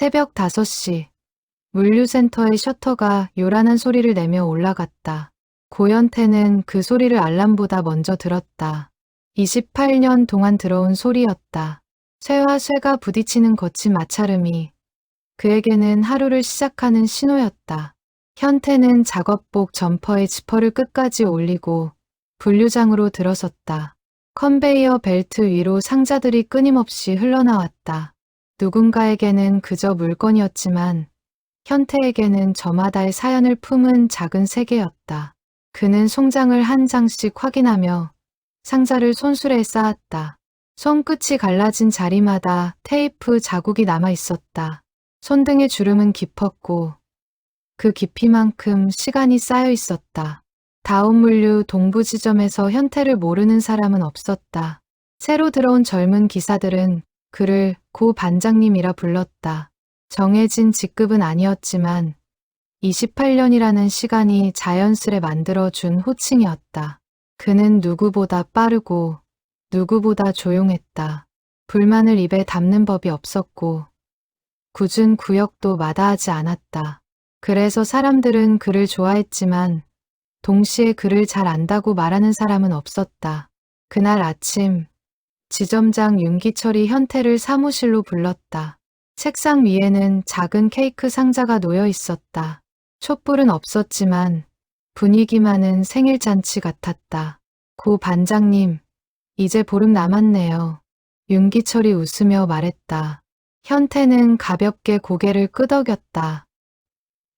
새벽 5시. 물류센터의 셔터가 요란한 소리를 내며 올라갔다. 고현태는 그 소리를 알람보다 먼저 들었다. 28년 동안 들어온 소리였다. 쇠와 쇠가 부딪히는 거친 마찰음이 그에게는 하루를 시작하는 신호였다. 현태는 작업복 점퍼에 지퍼를 끝까지 올리고 분류장으로 들어섰다. 컨베이어 벨트 위로 상자들이 끊임없이 흘러나왔다. 누군가에게는 그저 물건이었지만 현태에게는 저마다의 사연을 품은 작은 세계였다. 그는 송장을 한 장씩 확인하며 상자를 손수레에 쌓았다. 손끝이 갈라진 자리마다 테이프 자국이 남아 있었다. 손등의 주름은 깊었고 그 깊이만큼 시간이 쌓여 있었다. 다운물류 동부 지점에서 현태를 모르는 사람은 없었다. 새로 들어온 젊은 기사들은 그를 고 반장님이라 불렀다. 정해진 직급은 아니었지만 28년이라는 시간이 자연스레 만들어준 호칭이었다. 그는 누구보다 빠르고 누구보다 조용했다. 불만을 입에 담는 법이 없었고 굳은 구역도 마다하지 않았다. 그래서 사람들은 그를 좋아했지만 동시에 그를 잘 안다고 말하는 사람은 없었다. 그날 아침 지점장 윤기철이 현태를 사무실로 불렀다. 책상 위에는 작은 케이크 상자가 놓여 있었다. 촛불은 없었지만 분위기만은 생일잔치 같았다. 고 반장님, 이제 보름 남았네요. 윤기철이 웃으며 말했다. 현태는 가볍게 고개를 끄덕였다.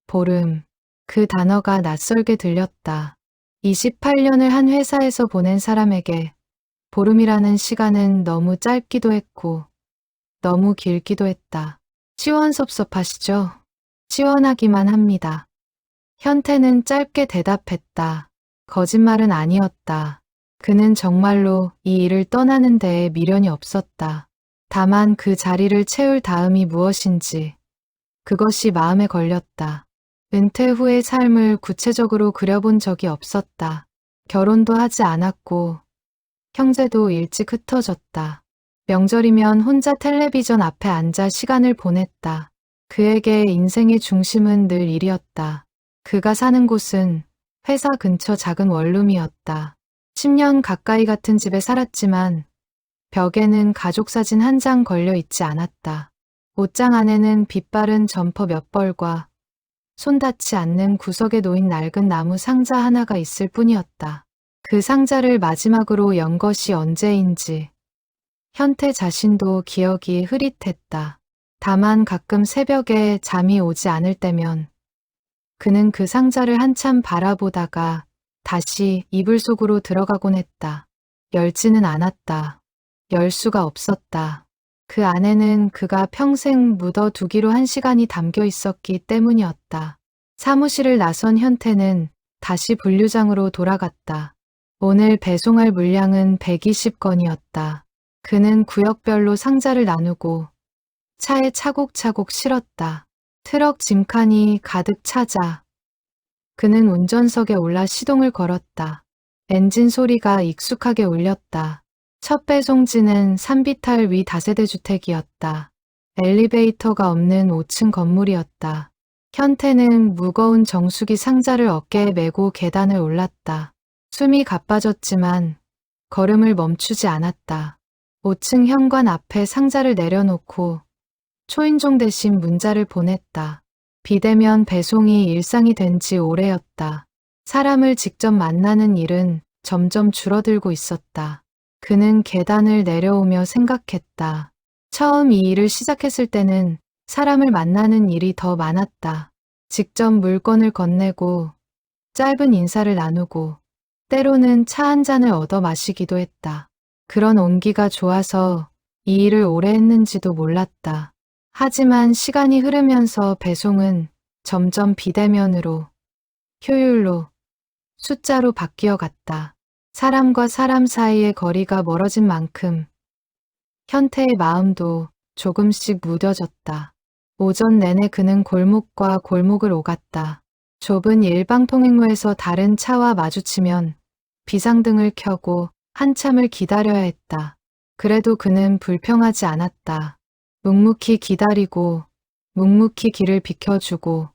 보름. 그 단어가 낯설게 들렸다. 28년을 한 회사에서 보낸 사람에게 보름이라는 시간은 너무 짧기도 했고 너무 길기도 했다. 시원섭섭하시죠? 시원하기만 합니다. 현태는 짧게 대답했다. 거짓말은 아니었다. 그는 정말로 이 일을 떠나는 데에 미련이 없었다. 다만 그 자리를 채울 다음이 무엇인지 그것이 마음에 걸렸다. 은퇴 후의 삶을 구체적으로 그려본 적이 없었다. 결혼도 하지 않았고 형제도 일찍 흩어졌다. 명절이면 혼자 텔레비전 앞에 앉아 시간을 보냈다. 그에게 인생의 중심은 늘 일이었다. 그가 사는 곳은 회사 근처 작은 원룸이었다. 10년 가까이 같은 집에 살았지만 벽에는 가족사진 한 장 걸려 있지 않았다. 옷장 안에는 빛바른 점퍼 몇 벌과 손 닿지 않는 구석에 놓인 낡은 나무 상자 하나가 있을 뿐이었다. 그 상자를 마지막으로 연 것이 언제인지 현태 자신도 기억이 흐릿했다. 다만 가끔 새벽에 잠이 오지 않을 때면 그는 그 상자를 한참 바라보다가 다시 이불 속으로 들어가곤 했다. 열지는 않았다. 열 수가 없었다. 그 안에는 그가 평생 묻어두기로 한 시간이 담겨 있었기 때문이었다. 사무실을 나선 현태는 다시 분류장으로 돌아갔다. 오늘 배송할 물량은 120건이었다. 그는 구역별로 상자를 나누고 차에 차곡차곡 실었다. 트럭 짐칸이 가득 차자 그는 운전석에 올라 시동을 걸었다. 엔진 소리가 익숙하게 울렸다. 첫 배송지는 산비탈 위 다세대 주택이었다. 엘리베이터가 없는 5층 건물이었다. 현태는 무거운 정수기 상자를 어깨에 메고 계단을 올랐다. 숨이 가빠졌지만 걸음을 멈추지 않았다. 5층 현관 앞에 상자를 내려놓고 초인종 대신 문자를 보냈다. 비대면 배송이 일상이 된 지 오래였다. 사람을 직접 만나는 일은 점점 줄어들고 있었다. 그는 계단을 내려오며 생각했다. 처음 이 일을 시작했을 때는 사람을 만나는 일이 더 많았다. 직접 물건을 건네고 짧은 인사를 나누고 때로는 차 한 잔을 얻어 마시기도 했다. 그런 온기가 좋아서 이 일을 오래 했는지도 몰랐다. 하지만 시간이 흐르면서 배송은 점점 비대면으로, 효율로, 숫자로 바뀌어 갔다. 사람과 사람 사이의 거리가 멀어진 만큼 현태의 마음도 조금씩 무뎌졌다. 오전 내내 그는 골목과 골목을 오갔다. 좁은 일방통행로에서 다른 차와 마주치면 비상등을 켜고 한참을 기다려야 했다. 그래도 그는 불평하지 않았다. 묵묵히 기다리고 묵묵히 길을 비켜주고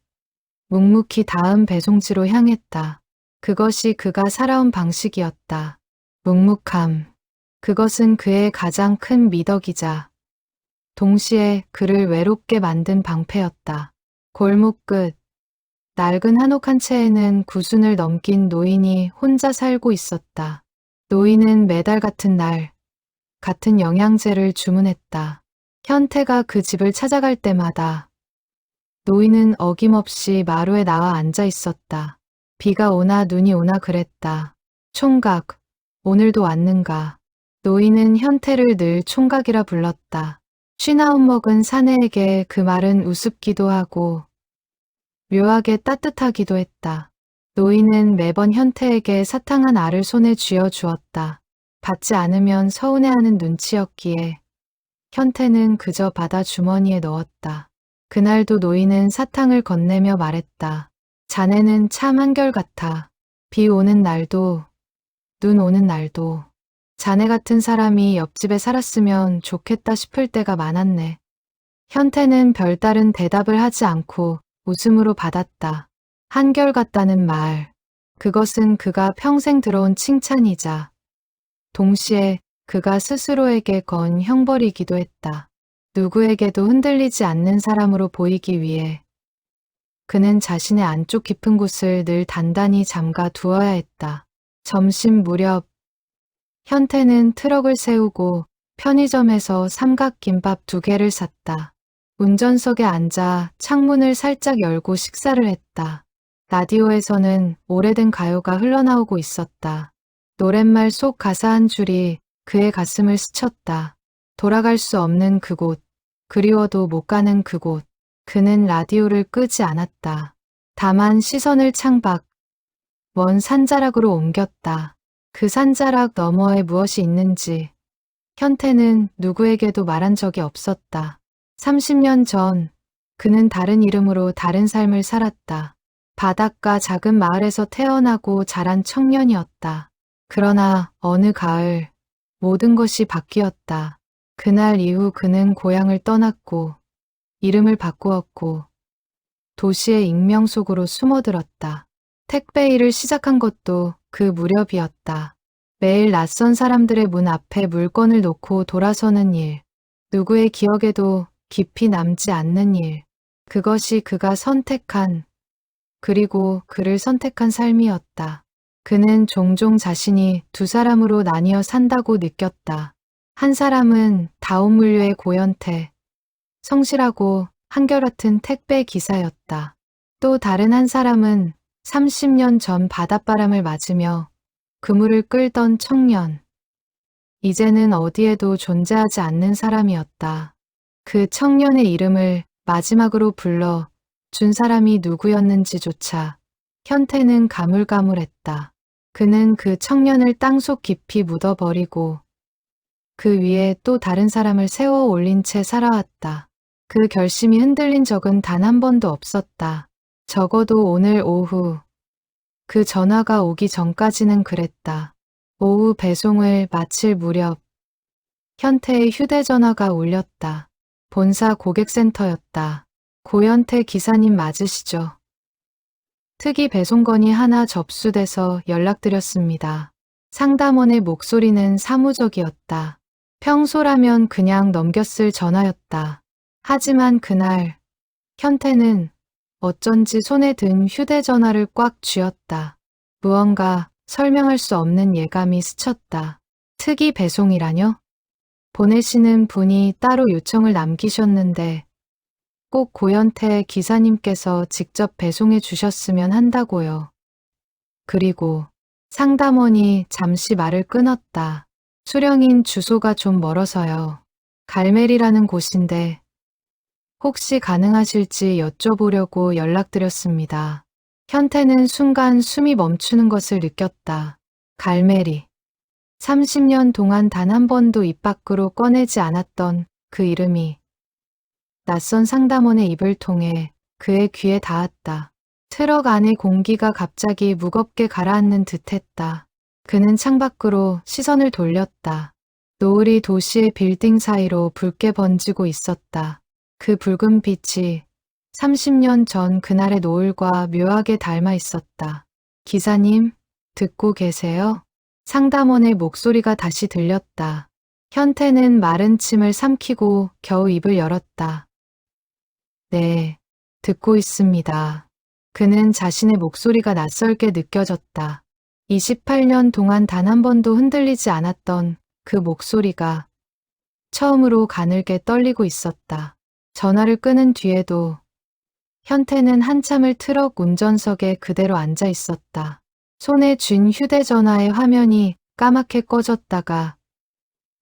묵묵히 다음 배송지로 향했다. 그것이 그가 살아온 방식이었다. 묵묵함. 그것은 그의 가장 큰 미덕이자 동시에 그를 외롭게 만든 방패였다. 골목 끝. 낡은 한옥 한 채에는 90을 넘긴 노인이 혼자 살고 있었다. 노인은 매달 같은 날, 같은 영양제를 주문했다. 현태가 그 집을 찾아갈 때마다 노인은 어김없이 마루에 나와 앉아 있었다. 비가 오나 눈이 오나 그랬다. 총각, 오늘도 왔는가? 노인은 현태를 늘 총각이라 불렀다. 59먹은 사내에게 그 말은 우습기도 하고 묘하게 따뜻하기도 했다. 노인은 매번 현태에게 사탕한 알을 손에 쥐어 주었다. 받지 않으면 서운해하는 눈치였기에 현태는 그저 받아 주머니에 넣었다. 그날도 노인은 사탕을 건네며 말했다. 자네는 참 한결같아. 비 오는 날도 눈 오는 날도 자네 같은 사람이 옆집에 살았으면 좋겠다 싶을 때가 많았네. 현태는 별다른 대답을 하지 않고 웃음으로 받았다. 한결같다는 말. 그것은 그가 평생 들어온 칭찬이자 동시에 그가 스스로에게 건 형벌이기도 했다. 누구에게도 흔들리지 않는 사람으로 보이기 위해 그는 자신의 안쪽 깊은 곳을 늘 단단히 잠가 두어야 했다. 점심 무렵 현태는 트럭을 세우고 편의점에서 삼각김밥 2개를 샀다. 운전석에 앉아 창문을 살짝 열고 식사를 했다. 라디오에서는 오래된 가요가 흘러나오고 있었다. 노랫말 속 가사 한 줄이 그의 가슴을 스쳤다. 돌아갈 수 없는 그곳, 그리워도 못 가는 그곳. 그는 라디오를 끄지 않았다. 다만 시선을 창밖, 먼 산자락으로 옮겼다. 그 산자락 너머에 무엇이 있는지 현태는 누구에게도 말한 적이 없었다. 30년 전 그는 다른 이름으로 다른 삶을 살았다. 바닷가 작은 마을에서 태어나고 자란 청년이었다. 그러나 어느 가을 모든 것이 바뀌었다. 그날 이후 그는 고향을 떠났고 이름을 바꾸었고 도시의 익명 속으로 숨어들었다. 택배 일을 시작한 것도 그 무렵이었다. 매일 낯선 사람들의 문 앞에 물건을 놓고 돌아서는 일. 누구의 기억에도 깊이 남지 않는 일. 그것이 그가 선택한, 그리고 그를 선택한 삶이었다. 그는 종종 자신이 2사람으로 나뉘어 산다고 느꼈다. 한 사람은 다운물류의 고현태, 성실하고 한결같은 택배 기사였다. 또 다른 한 사람은 30년 전 바닷바람을 맞으며 그물을 끌던 청년. 이제는 어디에도 존재하지 않는 사람이었다. 그 청년의 이름을 마지막으로 불러 준 사람이 누구였는지조차 현태는 가물가물했다. 그는 그 청년을 땅속 깊이 묻어버리고 그 위에 또 다른 사람을 세워 올린 채 살아왔다. 그 결심이 흔들린 적은 단 한 번도 없었다. 적어도 오늘 오후 그 전화가 오기 전까지는 그랬다. 오후 배송을 마칠 무렵 현태의 휴대전화가 울렸다. 본사 고객센터였다. 고현태 기사님 맞으시죠? 특이 배송 건이 하나 접수돼서 연락드렸습니다. 상담원의 목소리는 사무적이었다. 평소라면 그냥 넘겼을 전화였다. 하지만 그날 현태는 어쩐지 손에 든 휴대전화를 꽉 쥐었다. 무언가 설명할 수 없는 예감이 스쳤다. 특이 배송이라뇨? 보내시는 분이 따로 요청을 남기셨는데 꼭 고현태 기사님께서 직접 배송해 주셨으면 한다고요. 그리고 상담원이 잠시 말을 끊었다. 수령인 주소가 좀 멀어서요. 갈멜이라는 곳인데 혹시 가능하실지 여쭤보려고 연락드렸습니다. 현태는 순간 숨이 멈추는 것을 느꼈다. 갈멜이. 30년 동안 단 한 번도 입 밖으로 꺼내지 않았던 그 이름이 낯선 상담원의 입을 통해 그의 귀에 닿았다. 트럭 안의 공기가 갑자기 무겁게 가라앉는 듯했다. 그는 창밖으로 시선을 돌렸다. 노을이 도시의 빌딩 사이로 붉게 번지고 있었다. 그 붉은 빛이 30년 전 그날의 노을과 묘하게 닮아 있었다. 기사님, 듣고 계세요? 상담원의 목소리가 다시 들렸다. 현태는 마른 침을 삼키고 겨우 입을 열었다. 네, 듣고 있습니다. 그는 자신의 목소리가 낯설게 느껴졌다. 28년 동안 단 한 번도 흔들리지 않았던 그 목소리가 처음으로 가늘게 떨리고 있었다. 전화를 끊은 뒤에도 현태는 한참을 트럭 운전석에 그대로 앉아 있었다. 손에 쥔 휴대전화의 화면이 까맣게 꺼졌다가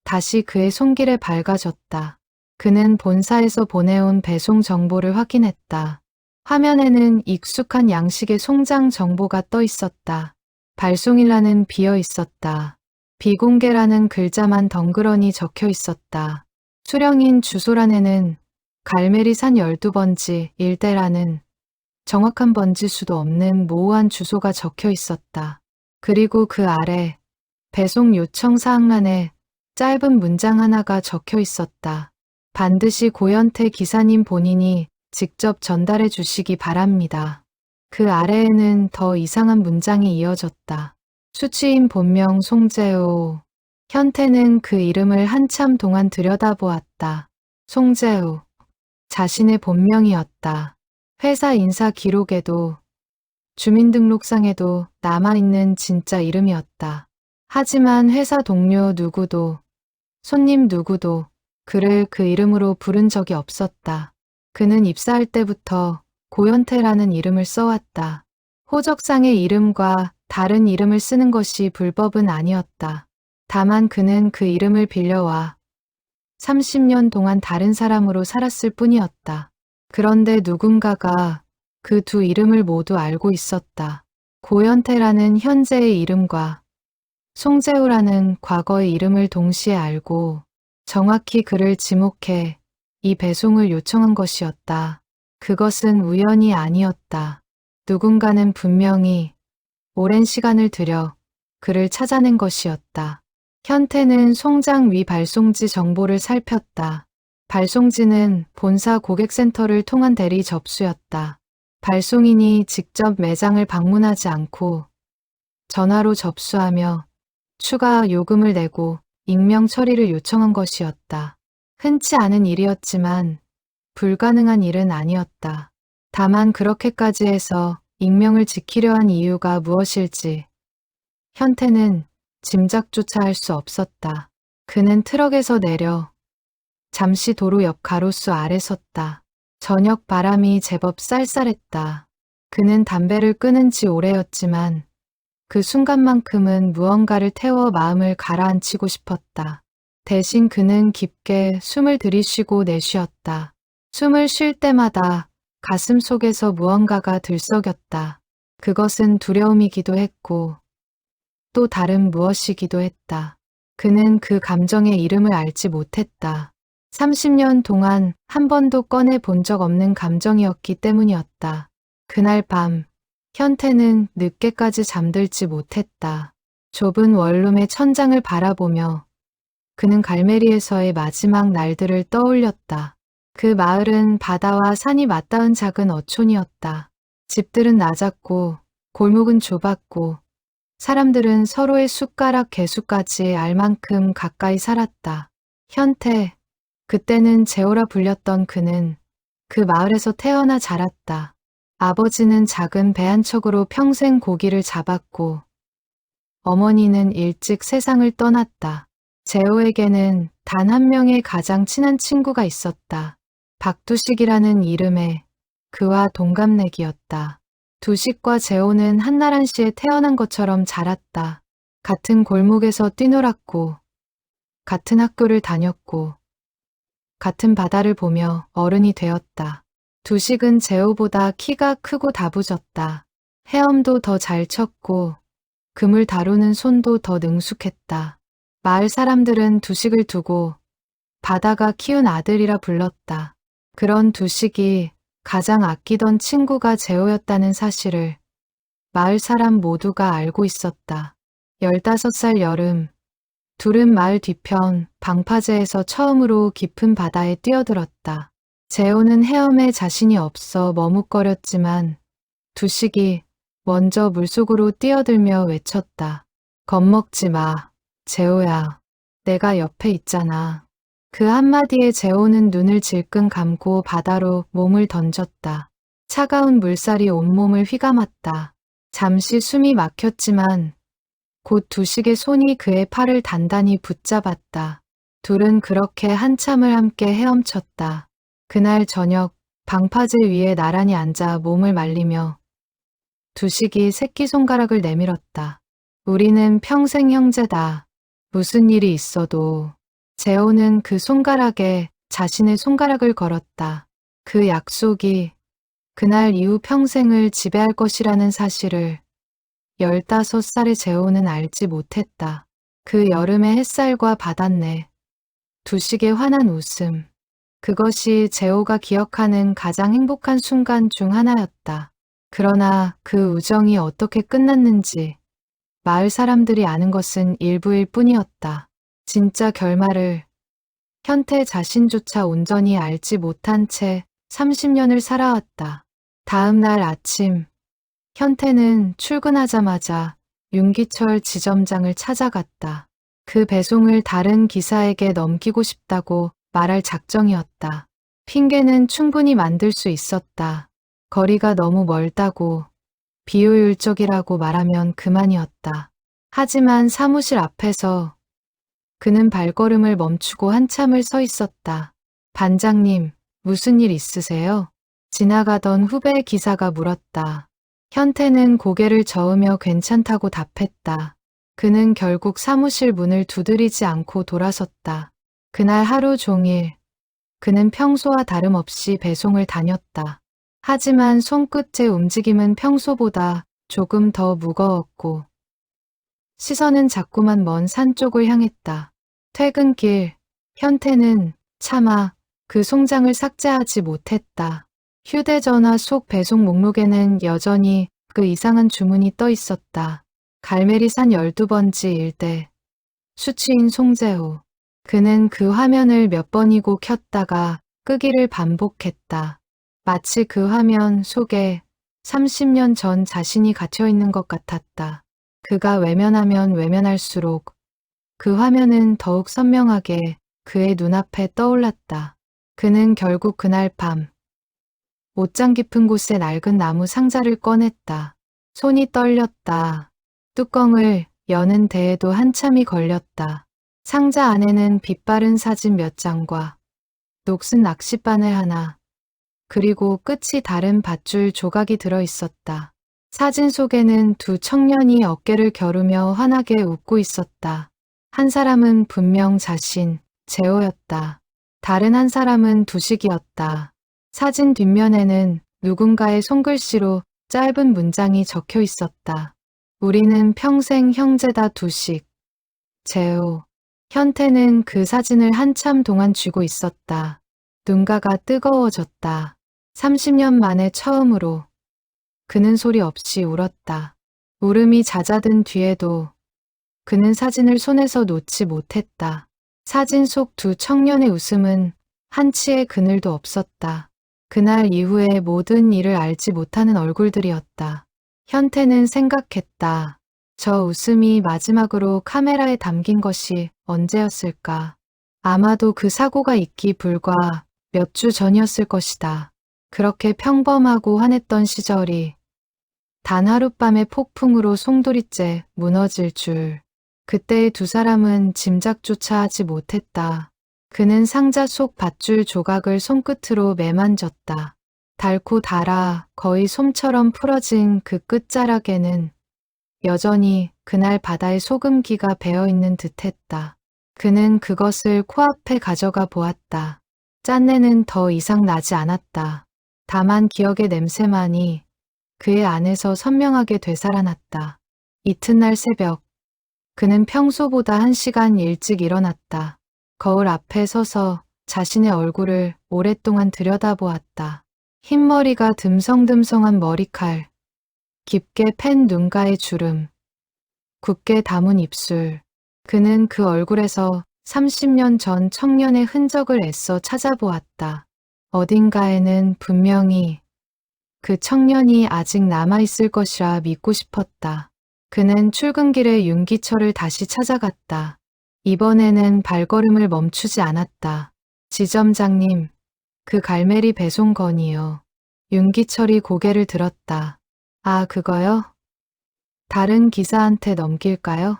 다시 그의 손길에 밝아졌다. 그는 본사에서 보내온 배송 정보를 확인했다. 화면에는 익숙한 양식의 송장 정보가 떠 있었다. 발송일란은 비어 있었다. 비공개라는 글자만 덩그러니 적혀 있었다. 수령인 주소란에는 갈메리산 12번지 일대라는 정확한 번지 수도 없는 모호한 주소가 적혀 있었다. 그리고 그 아래 배송 요청 사항란에 짧은 문장 하나가 적혀 있었다. 반드시 고현태 기사님 본인이 직접 전달해 주시기 바랍니다. 그 아래에는 더 이상한 문장이 이어졌다. 수취인 본명 송재호. 현태는 그 이름을 한참 동안 들여다보았다. 송재호. 자신의 본명이었다. 회사 인사 기록에도 주민등록상에도 남아있는 진짜 이름이었다. 하지만 회사 동료 누구도 손님 누구도 그를 그 이름으로 부른 적이 없었다. 그는 입사할 때부터 고현태라는 이름을 써왔다. 호적상의 이름과 다른 이름을 쓰는 것이 불법은 아니었다. 다만 그는 그 이름을 빌려와 30년 동안 다른 사람으로 살았을 뿐이었다. 그런데 누군가가 그 두 이름을 모두 알고 있었다. 고현태라는 현재의 이름과 송재호라는 과거의 이름을 동시에 알고 정확히 그를 지목해 이 배송을 요청한 것이었다. 그것은 우연이 아니었다. 누군가는 분명히 오랜 시간을 들여 그를 찾아낸 것이었다. 현태는 송장 위 발송지 정보를 살폈다. 발송지는 본사 고객센터를 통한 대리 접수였다. 발송인이 직접 매장을 방문하지 않고 전화로 접수하며 추가 요금을 내고 익명 처리를 요청한 것이었다. 흔치 않은 일이었지만 불가능한 일은 아니었다. 다만 그렇게까지 해서 익명을 지키려 한 이유가 무엇일지 현태는 짐작조차 할 수 없었다. 그는 트럭에서 내려 잠시 도로 옆 가로수 아래 섰다. 저녁 바람이 제법 쌀쌀했다. 그는 담배를 끊은 지 오래였지만 그 순간만큼은 무언가를 태워 마음을 가라앉히고 싶었다. 대신 그는 깊게 숨을 들이쉬고 내쉬었다. 숨을 쉴 때마다 가슴 속에서 무언가가 들썩였다. 그것은 두려움이기도 했고 또 다른 무엇이기도 했다. 그는 그 감정의 이름을 알지 못했다. 30년 동안 한 번도 꺼내 본 적 없는 감정이었기 때문이었다. 그날 밤 현태는 늦게까지 잠들지 못했다. 좁은 원룸의 천장을 바라보며 그는 갈메리에서의 마지막 날들을 떠올렸다. 그 마을은 바다와 산이 맞닿은 작은 어촌이었다. 집들은 낮았고 골목은 좁았고 사람들은 서로의 숟가락 개수까지 알 만큼 가까이 살았다. 현태, 그때는 재호라 불렸던 그는 그 마을에서 태어나 자랐다. 아버지는 작은 배 한 척으로 평생 고기를 잡았고 어머니는 일찍 세상을 떠났다. 재호에게는 단 한 명의 가장 친한 친구가 있었다. 박두식이라는 이름의 그와 동갑내기였다. 두식과 재호는 한나란시에 태어난 것처럼 자랐다. 같은 골목에서 뛰놀았고 같은 학교를 다녔고 같은 바다를 보며 어른이 되었다. 두식은 재호보다 키가 크고 다부졌다. 헤엄도 더 잘 쳤고 금을 다루는 손도 더 능숙했다. 마을 사람들은 두식을 두고 바다가 키운 아들이라 불렀다. 그런 두식이 가장 아끼던 친구가 재호였다는 사실을 마을 사람 모두가 알고 있었다. 15살 여름, 둘은 마을 뒤편 방파제에서 처음으로 깊은 바다에 뛰어들었다. 재호는 헤엄에 자신이 없어 머뭇거렸지만 두식이 먼저 물속으로 뛰어들며 외쳤다. 겁먹지 마. 재호야. 내가 옆에 있잖아. 그 한마디에 재호는 눈을 질끈 감고 바다로 몸을 던졌다. 차가운 물살이 온몸을 휘감았다. 잠시 숨이 막혔지만 곧 두식의 손이 그의 팔을 단단히 붙잡았다. 둘은 그렇게 한참을 함께 헤엄쳤다. 그날 저녁 방파제 위에 나란히 앉아 몸을 말리며 두식이 새끼손가락을 내밀었다. 우리는 평생 형제다. 무슨 일이 있어도. 재호는 그 손가락에 자신의 손가락을 걸었다. 그 약속이 그날 이후 평생을 지배할 것이라는 사실을 15살의 재호는 알지 못했다. 그 여름의 햇살과 바닷내, 두식의 환한 웃음, 그것이 재호가 기억하는 가장 행복한 순간 중 하나였다. 그러나 그 우정이 어떻게 끝났는지 마을 사람들이 아는 것은 일부일 뿐이었다. 진짜 결말을 현태 자신조차 온전히 알지 못한 채 30년을 살아왔다. 다음 날 아침, 현태는 출근하자마자 윤기철 지점장을 찾아갔다. 그 배송을 다른 기사에게 넘기고 싶다고 말할 작정이었다. 핑계는 충분히 만들 수 있었다. 거리가 너무 멀다고, 비효율적이라고 말하면 그만이었다. 하지만 사무실 앞에서 그는 발걸음을 멈추고 한참을 서 있었다. 반장님, 무슨 일 있으세요? 지나가던 후배 기사가 물었다. 현태는 고개를 저으며 괜찮다고 답했다. 그는 결국 사무실 문을 두드리지 않고 돌아섰다. 그날 하루 종일 그는 평소와 다름없이 배송을 다녔다. 하지만 손끝의 움직임은 평소보다 조금 더 무거웠고 시선은 자꾸만 먼 산 쪽을 향했다. 퇴근길, 현태는 차마 그 송장을 삭제하지 못했다. 휴대전화 속 배송 목록에는 여전히 그 이상한 주문이 떠 있었다. 갈매리산 12번지 일대, 수취인 송재호. 그는 그 화면을 몇 번이고 켰다가 끄기를 반복했다. 마치 그 화면 속에 30년 전 자신이 갇혀있는 것 같았다. 그가 외면하면 외면할수록 그 화면은 더욱 선명하게 그의 눈앞에 떠올랐다. 그는 결국 그날 밤 옷장 깊은 곳에 낡은 나무 상자를 꺼냈다. 손이 떨렸다. 뚜껑을 여는 데에도 한참이 걸렸다. 상자 안에는 빛바른 사진 몇 장과 녹슨 낚싯바늘 하나, 그리고 끝이 다른 밧줄 조각이 들어 있었다. 사진 속에는 두 청년이 어깨를 겨루며 환하게 웃고 있었다. 한 사람은 분명 자신, 재호였다. 다른 한 사람은 두식이었다. 사진 뒷면에는 누군가의 손글씨로 짧은 문장이 적혀 있었다. 우리는 평생 형제다 두식. 재호. 현태는 그 사진을 한참 동안 쥐고 있었다. 눈가가 뜨거워졌다. 30년 만에 처음으로 그는 소리 없이 울었다. 울음이 잦아든 뒤에도 그는 사진을 손에서 놓지 못했다. 사진 속 두 청년의 웃음은 한치의 그늘도 없었다. 그날 이후의 모든 일을 알지 못하는 얼굴들이었다. 현태는 생각했다. 저 웃음이 마지막으로 카메라에 담긴 것이 언제였을까? 아마도 그 사고가 있기 불과 몇 주 전이었을 것이다. 그렇게 평범하고 환했던 시절이 단 하룻밤의 폭풍으로 송두리째 무너질 줄. 그때의 두 사람은 짐작조차 하지 못했다. 그는 상자 속 밧줄 조각을 손끝으로 매만졌다. 닳고 달아 거의 솜처럼 풀어진 그 끝자락에는 여전히 그날 바다의 소금기가 배어있는 듯했다. 그는 그것을 코앞에 가져가 보았다. 짠내는 더 이상 나지 않았다. 다만 기억의 냄새만이 그의 안에서 선명하게 되살아났다. 이튿날 새벽, 그는 평소보다 1시간 일찍 일어났다. 거울 앞에 서서 자신의 얼굴을 오랫동안 들여다보았다. 흰머리가 듬성듬성한 머리칼, 깊게 팬 눈가의 주름, 굳게 담은 입술. 그는 그 얼굴에서 30년 전 청년의 흔적을 애써 찾아보았다. 어딘가에는 분명히 그 청년이 아직 남아있을 것이라 믿고 싶었다. 그는 출근길에 윤기철을 다시 찾아갔다. 이번에는 발걸음을 멈추지 않았다. 지점장님, 그 갈매리 배송 건이요. 윤기철이 고개를 들었다. 아, 그거요? 다른 기사한테 넘길까요?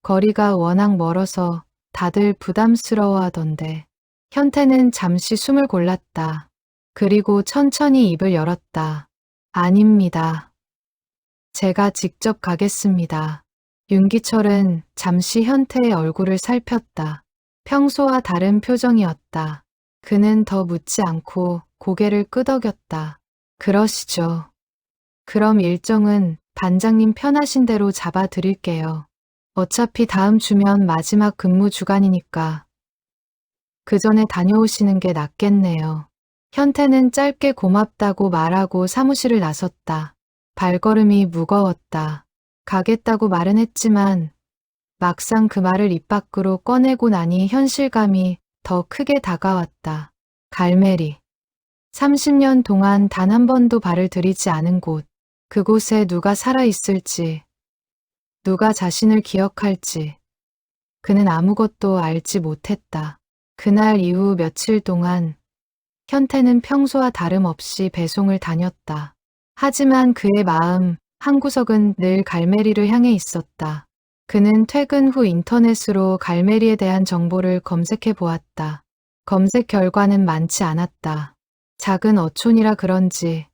거리가 워낙 멀어서 다들 부담스러워하던데. 현태는 잠시 숨을 골랐다. 그리고 천천히 입을 열었다. 아닙니다. 제가 직접 가겠습니다. 윤기철은 잠시 현태의 얼굴을 살폈다. 평소와 다른 표정이었다. 그는 더 묻지 않고 고개를 끄덕였다. 그러시죠. 그럼 일정은 반장님 편하신 대로 잡아드릴게요. 어차피 다음 주면 마지막 근무 주간이니까 그 전에 다녀오시는 게 낫겠네요. 현태는 짧게 고맙다고 말하고 사무실을 나섰다. 발걸음이 무거웠다. 가겠다고 말은 했지만 막상 그 말을 입 밖으로 꺼내고 나니 현실감이 더 크게 다가왔다. 갈매리. 30년 동안 단 한 번도 발을 들이지 않은 곳. 그곳에 누가 살아있을지, 누가 자신을 기억할지 그는 아무것도 알지 못했다. 그날 이후 며칠 동안 현태는 평소와 다름없이 배송을 다녔다. 하지만 그의 마음 한구석은 늘 갈매리를 향해 있었다. 그는 퇴근 후 인터넷으로 갈매리에 대한 정보를 검색해 보았다. 검색 결과는 많지 않았다. 작은 어촌이라 그런지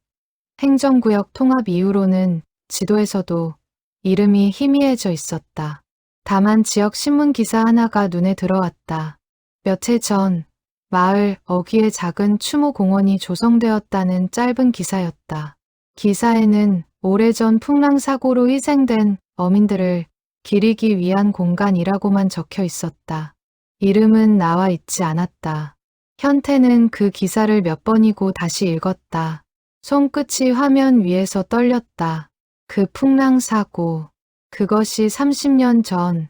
행정구역 통합 이후로는 지도에서도 이름이 희미해져 있었다. 다만 지역 신문 기사 하나가 눈에 들어왔다. 몇 해 전 마을 어귀에 작은 추모 공원이 조성되었다는 짧은 기사였다. 기사에는 오래전 풍랑 사고로 희생된 어민들을 기리기 위한 공간이라고만 적혀 있었다. 이름은 나와 있지 않았다. 현태는 그 기사를 몇 번이고 다시 읽었다. 손끝이 화면 위에서 떨렸다. 그 풍랑 사고, 그것이 30년 전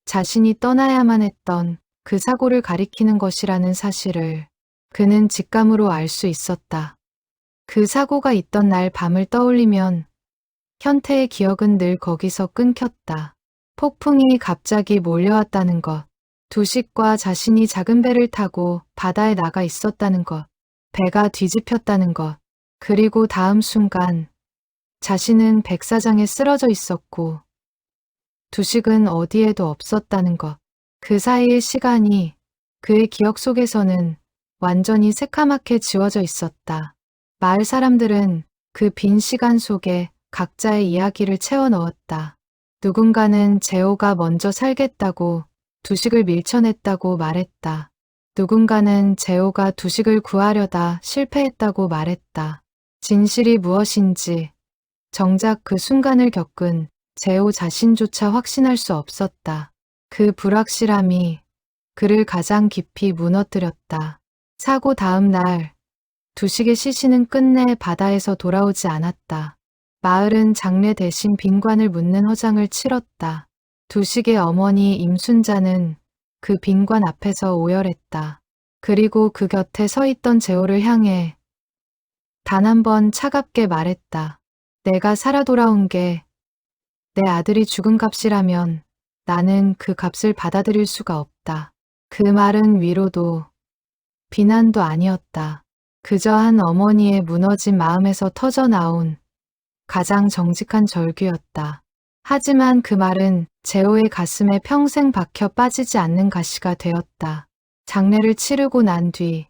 자신이 떠나야만 했던 그 사고를 가리키는 것이라는 사실을 그는 직감으로 알 수 있었다. 그 사고가 있던 날 밤을 떠올리면 현태의 기억은 늘 거기서 끊겼다. 폭풍이 갑자기 몰려왔다는 것, 두식과 자신이 작은 배를 타고 바다에 나가 있었다는 것, 배가 뒤집혔다는 것, 그리고 다음 순간 자신은 백사장에 쓰러져 있었고 두식은 어디에도 없었다는 것. 그 사이의 시간이 그의 기억 속에서는 완전히 새카맣게 지워져 있었다. 마을 사람들은 그 빈 시간 속에 각자의 이야기를 채워 넣었다. 누군가는 재호가 먼저 살겠다고 두식을 밀쳐냈다고 말했다. 누군가는 재호가 두식을 구하려다 실패했다고 말했다. 진실이 무엇인지 정작 그 순간을 겪은 재호 자신조차 확신할 수 없었다. 그 불확실함이 그를 가장 깊이 무너뜨렸다. 사고 다음 날 두식의 시신은 끝내 바다에서 돌아오지 않았다. 마을은 장례 대신 빈관을 묻는 허장을 치렀다. 두식의 어머니 임순자는 그 빈관 앞에서 오열했다. 그리고 그 곁에 서 있던 재호를 향해 단 한 번 차갑게 말했다. 내가 살아 돌아온 게 내 아들이 죽은 값이라면 나는 그 값을 받아들일 수가 없다. 그 말은 위로도 비난도 아니었다. 그저 한 어머니의 무너진 마음에서 터져 나온 가장 정직한 절규였다. 하지만 그 말은 재호의 가슴에 평생 박혀 빠지지 않는 가시가 되었다. 장례를 치르고 난 뒤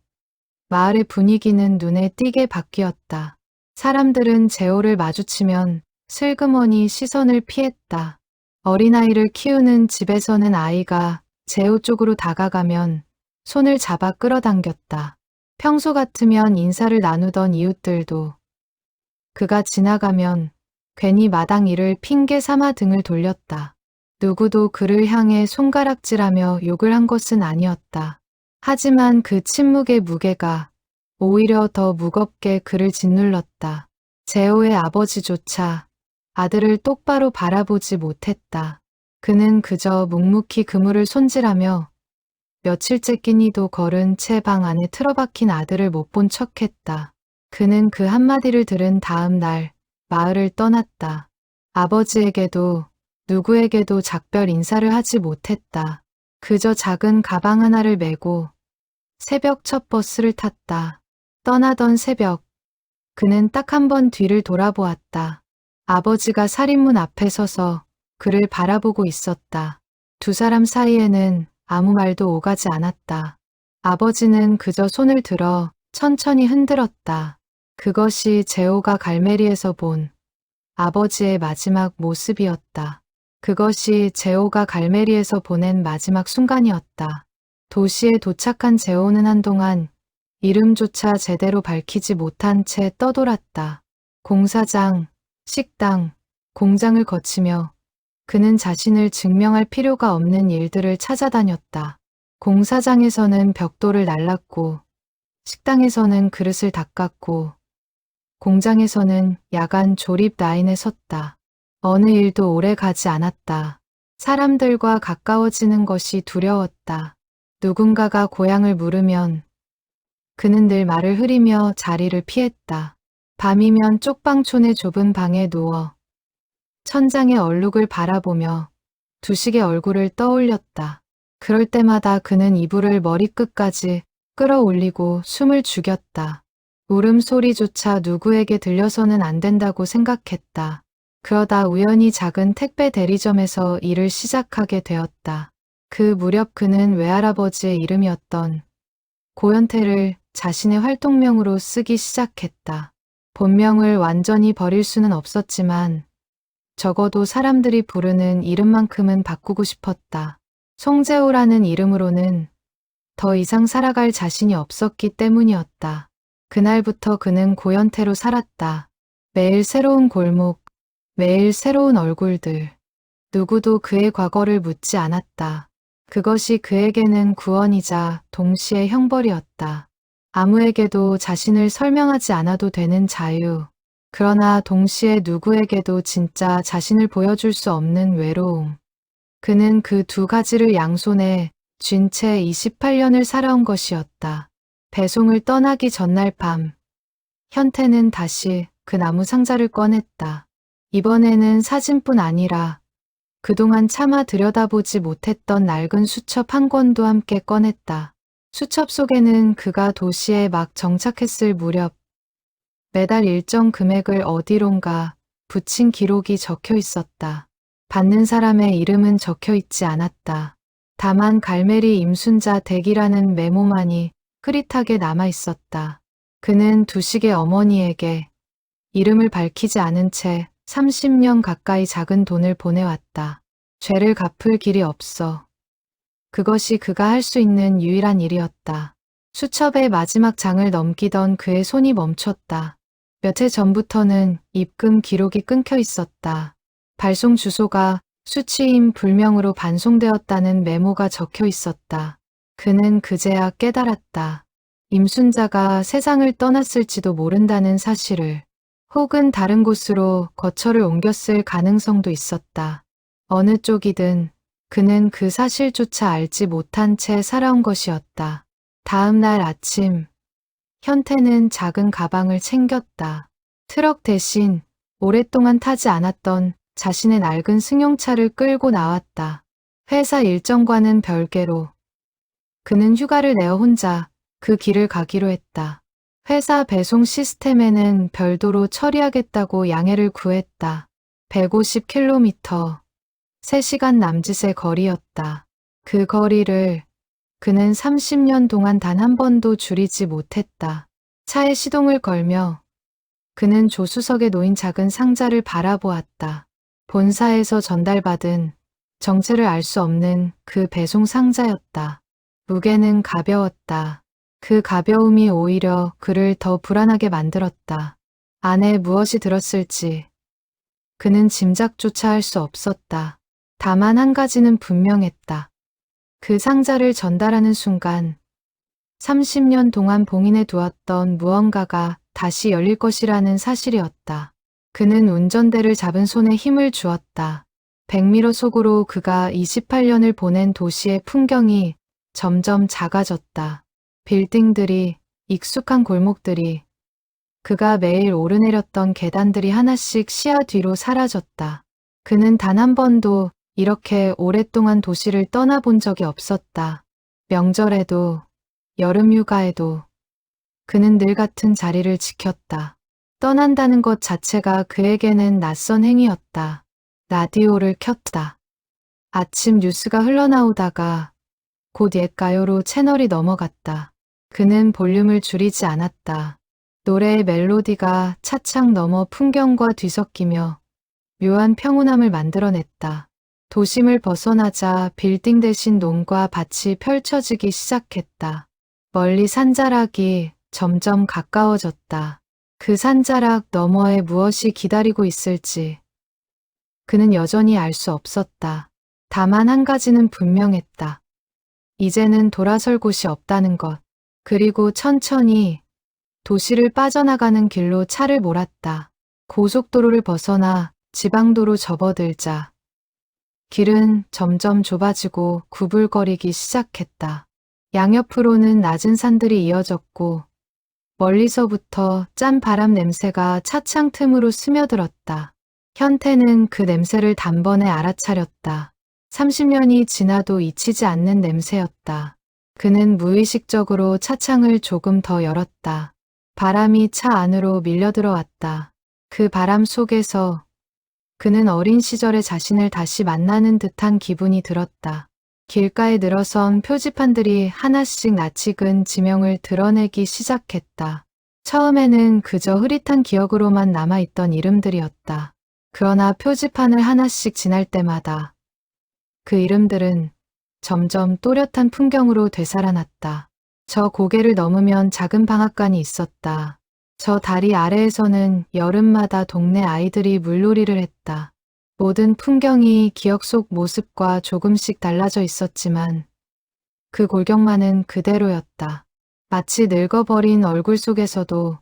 마을의 분위기는 눈에 띄게 바뀌었다. 사람들은 재호를 마주치면 슬그머니 시선을 피했다. 어린아이를 키우는 집에서는 아이가 재호 쪽으로 다가가면 손을 잡아 끌어당겼다. 평소 같으면 인사를 나누던 이웃들도 그가 지나가면 괜히 마당 일을 핑계 삼아 등을 돌렸다. 누구도 그를 향해 손가락질하며 욕을 한 것은 아니었다. 하지만 그 침묵의 무게가 오히려 더 무겁게 그를 짓눌렀다. 재호의 아버지조차 아들을 똑바로 바라보지 못했다. 그는 그저 묵묵히 그물을 손질하며 며칠째 끼니도 거른 채 방 안에 틀어박힌 아들을 못 본 척했다. 그는 그 한마디를 들은 다음 날 마을을 떠났다. 아버지에게도 누구에게도 작별 인사를 하지 못했다. 그저 작은 가방 하나를 메고 새벽 첫 버스를 탔다. 떠나던 새벽, 그는 딱 한 번 뒤를 돌아보았다. 아버지가 살인문 앞에 서서 그를 바라보고 있었다. 두 사람 사이에는 아무 말도 오가지 않았다. 아버지는 그저 손을 들어 천천히 흔들었다. 그것이 재호가 갈매리에서 본 아버지의 마지막 모습이었다. 그것이 재호가 갈매리에서 보낸 마지막 순간이었다. 도시에 도착한 재호는 한동안 이름조차 제대로 밝히지 못한 채 떠돌았다. 공사장, 식당, 공장을 거치며 그는 자신을 증명할 필요가 없는 일들을 찾아다녔다. 공사장에서는 벽돌을 날랐고, 식당에서는 그릇을 닦았고, 공장에서는 야간 조립 라인에 섰다. 어느 일도 오래 가지 않았다. 사람들과 가까워지는 것이 두려웠다. 누군가가 고향을 물으면 그는 늘 말을 흐리며 자리를 피했다. 밤이면 쪽방촌의 좁은 방에 누워 천장의 얼룩을 바라보며 두식의 얼굴을 떠올렸다. 그럴 때마다 그는 이불을 머리끝까지 끌어올리고 숨을 죽였다. 울음소리조차 누구에게 들려서는 안 된다고 생각했다. 그러다 우연히 작은 택배 대리점에서 일을 시작하게 되었다. 그 무렵 그는 외할아버지의 이름이었던 고현태를 자신의 활동명으로 쓰기 시작했다. 본명을 완전히 버릴 수는 없었지만 적어도 사람들이 부르는 이름만큼은 바꾸고 싶었다. 송재호라는 이름으로는 더 이상 살아갈 자신이 없었기 때문이었다. 그날부터 그는 고현태로 살았다. 매일 새로운 골목, 매일 새로운 얼굴들. 누구도 그의 과거를 묻지 않았다. 그것이 그에게는 구원이자 동시에 형벌이었다. 아무에게도 자신을 설명하지 않아도 되는 자유. 그러나 동시에 누구에게도 진짜 자신을 보여줄 수 없는 외로움. 그는 그 두 가지를 양손에 쥔 채 28년을 살아온 것이었다. 배송을 떠나기 전날 밤, 현태는 다시 그 나무 상자를 꺼냈다. 이번에는 사진뿐 아니라 그동안 차마 들여다보지 못했던 낡은 수첩 한 권도 함께 꺼냈다. 수첩 속에는 그가 도시에 막 정착했을 무렵 매달 일정 금액을 어디론가 붙인 기록이 적혀 있었다. 받는 사람의 이름은 적혀 있지 않았다. 다만 갈매리 임순자 댁이라는 메모만이 흐릿하게 남아 있었다. 그는 두식의 어머니에게 이름을 밝히지 않은 채 30년 가까이 작은 돈을 보내왔다. 죄를 갚을 길이 없어. 그것이 그가 할 수 있는 유일한 일이었다. 수첩의 마지막 장을 넘기던 그의 손이 멈췄다. 몇 해 전부터는 입금 기록이 끊겨 있었다. 발송 주소가 수취임 불명으로 반송되었다는 메모가 적혀 있었다. 그는 그제야 깨달았다. 임순자가 세상을 떠났을지도 모른다는 사실을. 혹은 다른 곳으로 거처를 옮겼을 가능성도 있었다. 어느 쪽이든 그는 그 사실조차 알지 못한 채 살아온 것이었다. 다음 날 아침, 현태는 작은 가방을 챙겼다. 트럭 대신 오랫동안 타지 않았던 자신의 낡은 승용차를 끌고 나왔다. 회사 일정과는 별개로 그는 휴가를 내어 혼자 그 길을 가기로 했다. 회사 배송 시스템에는 별도로 처리하겠다고 양해를 구했다. 150km, 3시간 남짓의 거리였다. 그 거리를 그는 30년 동안 단 한 번도 줄이지 못했다. 차에 시동을 걸며 그는 조수석에 놓인 작은 상자를 바라보았다. 본사에서 전달받은 정체를 알 수 없는 그 배송 상자였다. 무게는 가벼웠다. 그 가벼움이 오히려 그를 더 불안하게 만들었다. 안에 무엇이 들었을지 그는 짐작조차 할 수 없었다. 다만 한 가지는 분명했다. 그 상자를 전달하는 순간 30년 동안 봉인해 두었던 무언가가 다시 열릴 것이라는 사실이었다. 그는 운전대를 잡은 손에 힘을 주었다. 백미러 속으로 그가 28년을 보낸 도시의 풍경이 점점 작아졌다. 빌딩들이, 익숙한 골목들이, 그가 매일 오르내렸던 계단들이 하나씩 시야 뒤로 사라졌다. 그는 단 한 번도 이렇게 오랫동안 도시를 떠나본 적이 없었다. 명절에도, 여름휴가에도 그는 늘 같은 자리를 지켰다. 떠난다는 것 자체가 그에게는 낯선 행위였다. 라디오를 켰다. 아침 뉴스가 흘러나오다가 곧 옛 가요로 채널이 넘어갔다. 그는 볼륨을 줄이지 않았다. 노래의 멜로디가 차창 너머 풍경과 뒤섞이며 묘한 평온함을 만들어냈다. 도심을 벗어나자 빌딩 대신 논과 밭이 펼쳐지기 시작했다. 멀리 산자락이 점점 가까워졌다. 그 산자락 너머에 무엇이 기다리고 있을지 그는 여전히 알 수 없었다. 다만 한 가지는 분명했다. 이제는 돌아설 곳이 없다는 것. 그리고 천천히 도시를 빠져나가는 길로 차를 몰았다. 고속도로를 벗어나 지방도로 접어들자 길은 점점 좁아지고 구불거리기 시작했다. 양옆으로는 낮은 산들이 이어졌고 멀리서부터 짠 바람 냄새가 차창 틈으로 스며들었다. 현태는 그 냄새를 단번에 알아차렸다. 30년이 지나도 잊히지 않는 냄새였다. 그는 무의식적으로 차창을 조금 더 열었다. 바람이 차 안으로 밀려들어왔다. 그 바람 속에서 그는 어린 시절의 자신을 다시 만나는 듯한 기분이 들었다. 길가에 늘어선 표지판들이 하나씩 낯익은 지명을 드러내기 시작했다. 처음에는 그저 흐릿한 기억으로만 남아있던 이름들이었다. 그러나 표지판을 하나씩 지날 때마다 그 이름들은 점점 또렷한 풍경으로 되살아났다. 저 고개를 넘으면 작은 방앗간이 있었다. 저 다리 아래에서는 여름마다 동네 아이들이 물놀이를 했다. 모든 풍경이 기억 속 모습과 조금씩 달라져 있었지만 그 골격만은 그대로였다. 마치 늙어버린 얼굴 속에서도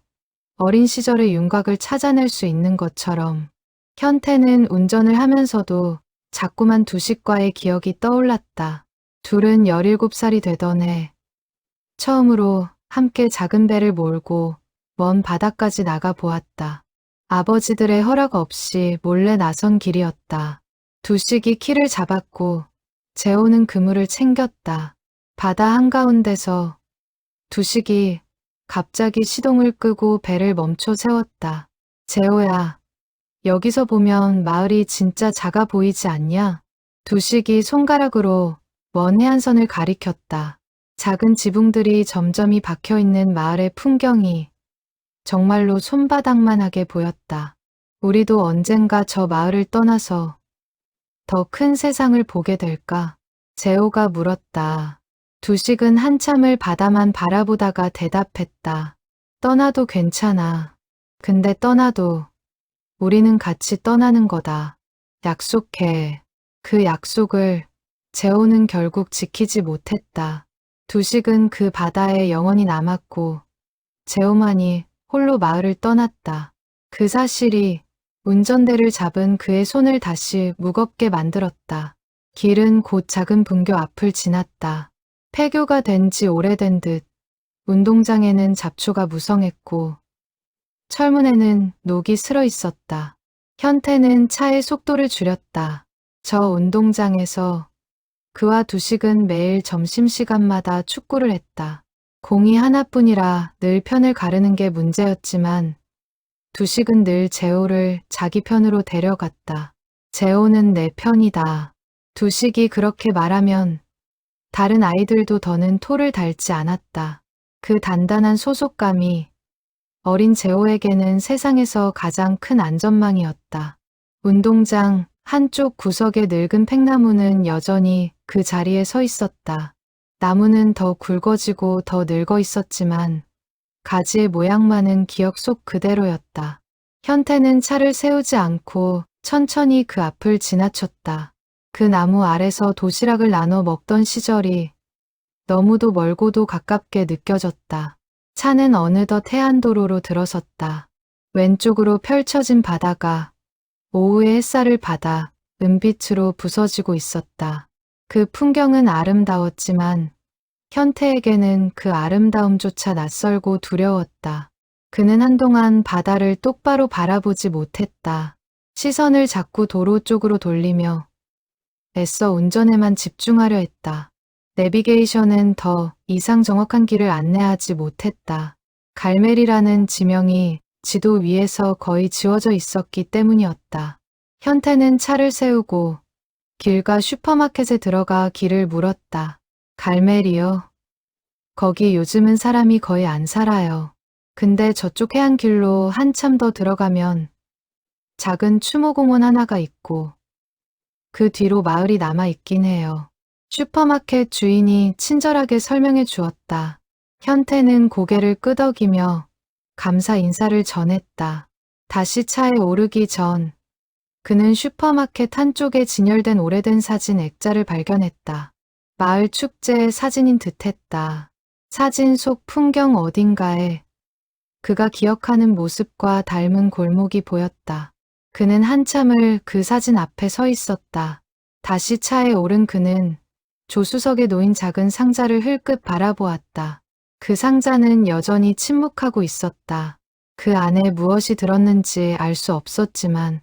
어린 시절의 윤곽을 찾아낼 수 있는 것처럼 현태는 운전을 하면서도 자꾸만 두식과의 기억이 떠올랐다. 둘은 17살이 되던 해 처음으로 함께 작은 배를 몰고 먼 바다까지 나가 보았다. 아버지들의 허락 없이 몰래 나선 길이었다. 두식이 키를 잡았고 재호는 그물을 챙겼다. 바다 한가운데서 두식이 갑자기 시동을 끄고 배를 멈춰 세웠다. 재호야, 여기서 보면 마을이 진짜 작아 보이지 않냐? 두식이 손가락으로 먼 해안선을 가리켰다. 작은 지붕들이 점점이 박혀있는 마을의 풍경이 정말로 손바닥만하게 보였다. 우리도 언젠가 저 마을을 떠나서 더 큰 세상을 보게 될까? 재호가 물었다. 두식은 한참을 바다만 바라보다가 대답했다. 떠나도 괜찮아. 근데 떠나도 우리는 같이 떠나는 거다. 약속해. 그 약속을 재호는 결국 지키지 못했다. 두식은 그 바다에 영원히 남았고 재호만이 홀로 마을을 떠났다. 그 사실이 운전대를 잡은 그의 손을 다시 무겁게 만들었다. 길은 곧 작은 분교 앞을 지났다. 폐교가 된 지 오래된 듯 운동장에는 잡초가 무성했고 철문에는 녹이 슬어 있었다. 현태는 차의 속도를 줄였다. 저 운동장에서 그와 두식은 매일 점심시간마다 축구를 했다. 공이 하나뿐이라 늘 편을 가르는 게 문제였지만 두식은 늘 재호를 자기 편으로 데려갔다. 재호는 내 편이다. 두식이 그렇게 말하면 다른 아이들도 더는 토를 달지 않았다. 그 단단한 소속감이 어린 재호에게는 세상에서 가장 큰 안전망이었다. 운동장 한쪽 구석의 늙은 팽나무는 여전히 그 자리에 서 있었다. 나무는 더 굵어지고 더 늙어 있었지만 가지의 모양만은 기억 속 그대로였다. 현태는 차를 세우지 않고 천천히 그 앞을 지나쳤다. 그 나무 아래서 도시락을 나눠 먹던 시절이 너무도 멀고도 가깝게 느껴졌다. 차는 어느덧 해안도로로 들어섰다. 왼쪽으로 펼쳐진 바다가 오후의 햇살을 받아 은빛으로 부서지고 있었다. 그 풍경은 아름다웠지만 현태에게는 그 아름다움조차 낯설고 두려웠다. 그는 한동안 바다를 똑바로 바라보지 못했다. 시선을 자꾸 도로 쪽으로 돌리며 애써 운전에만 집중하려 했다. 내비게이션은 더 이상 정확한 길을 안내하지 못했다. 갈멜이라는 지명이 지도 위에서 거의 지워져 있었기 때문이었다. 현태는 차를 세우고 길가 슈퍼마켓에 들어가 길을 물었다. 갈멜이요? 거기 요즘은 사람이 거의 안 살아요. 근데 저쪽 해안길로 한참 더 들어가면 작은 추모공원 하나가 있고 그 뒤로 마을이 남아 있긴 해요. 슈퍼마켓 주인이 친절하게 설명해 주었다. 현태는 고개를 끄덕이며 감사 인사를 전했다. 다시 차에 오르기 전 그는 슈퍼마켓 한쪽에 진열된 오래된 사진 액자를 발견했다. 마을 축제의 사진인 듯했다. 사진 속 풍경 어딘가에 그가 기억하는 모습과 닮은 골목이 보였다. 그는 한참을 그 사진 앞에 서 있었다. 다시 차에 오른 그는 조수석에 놓인 작은 상자를 흘끗 바라보았다. 그 상자는 여전히 침묵하고 있었다. 그 안에 무엇이 들었는지 알 수 없었지만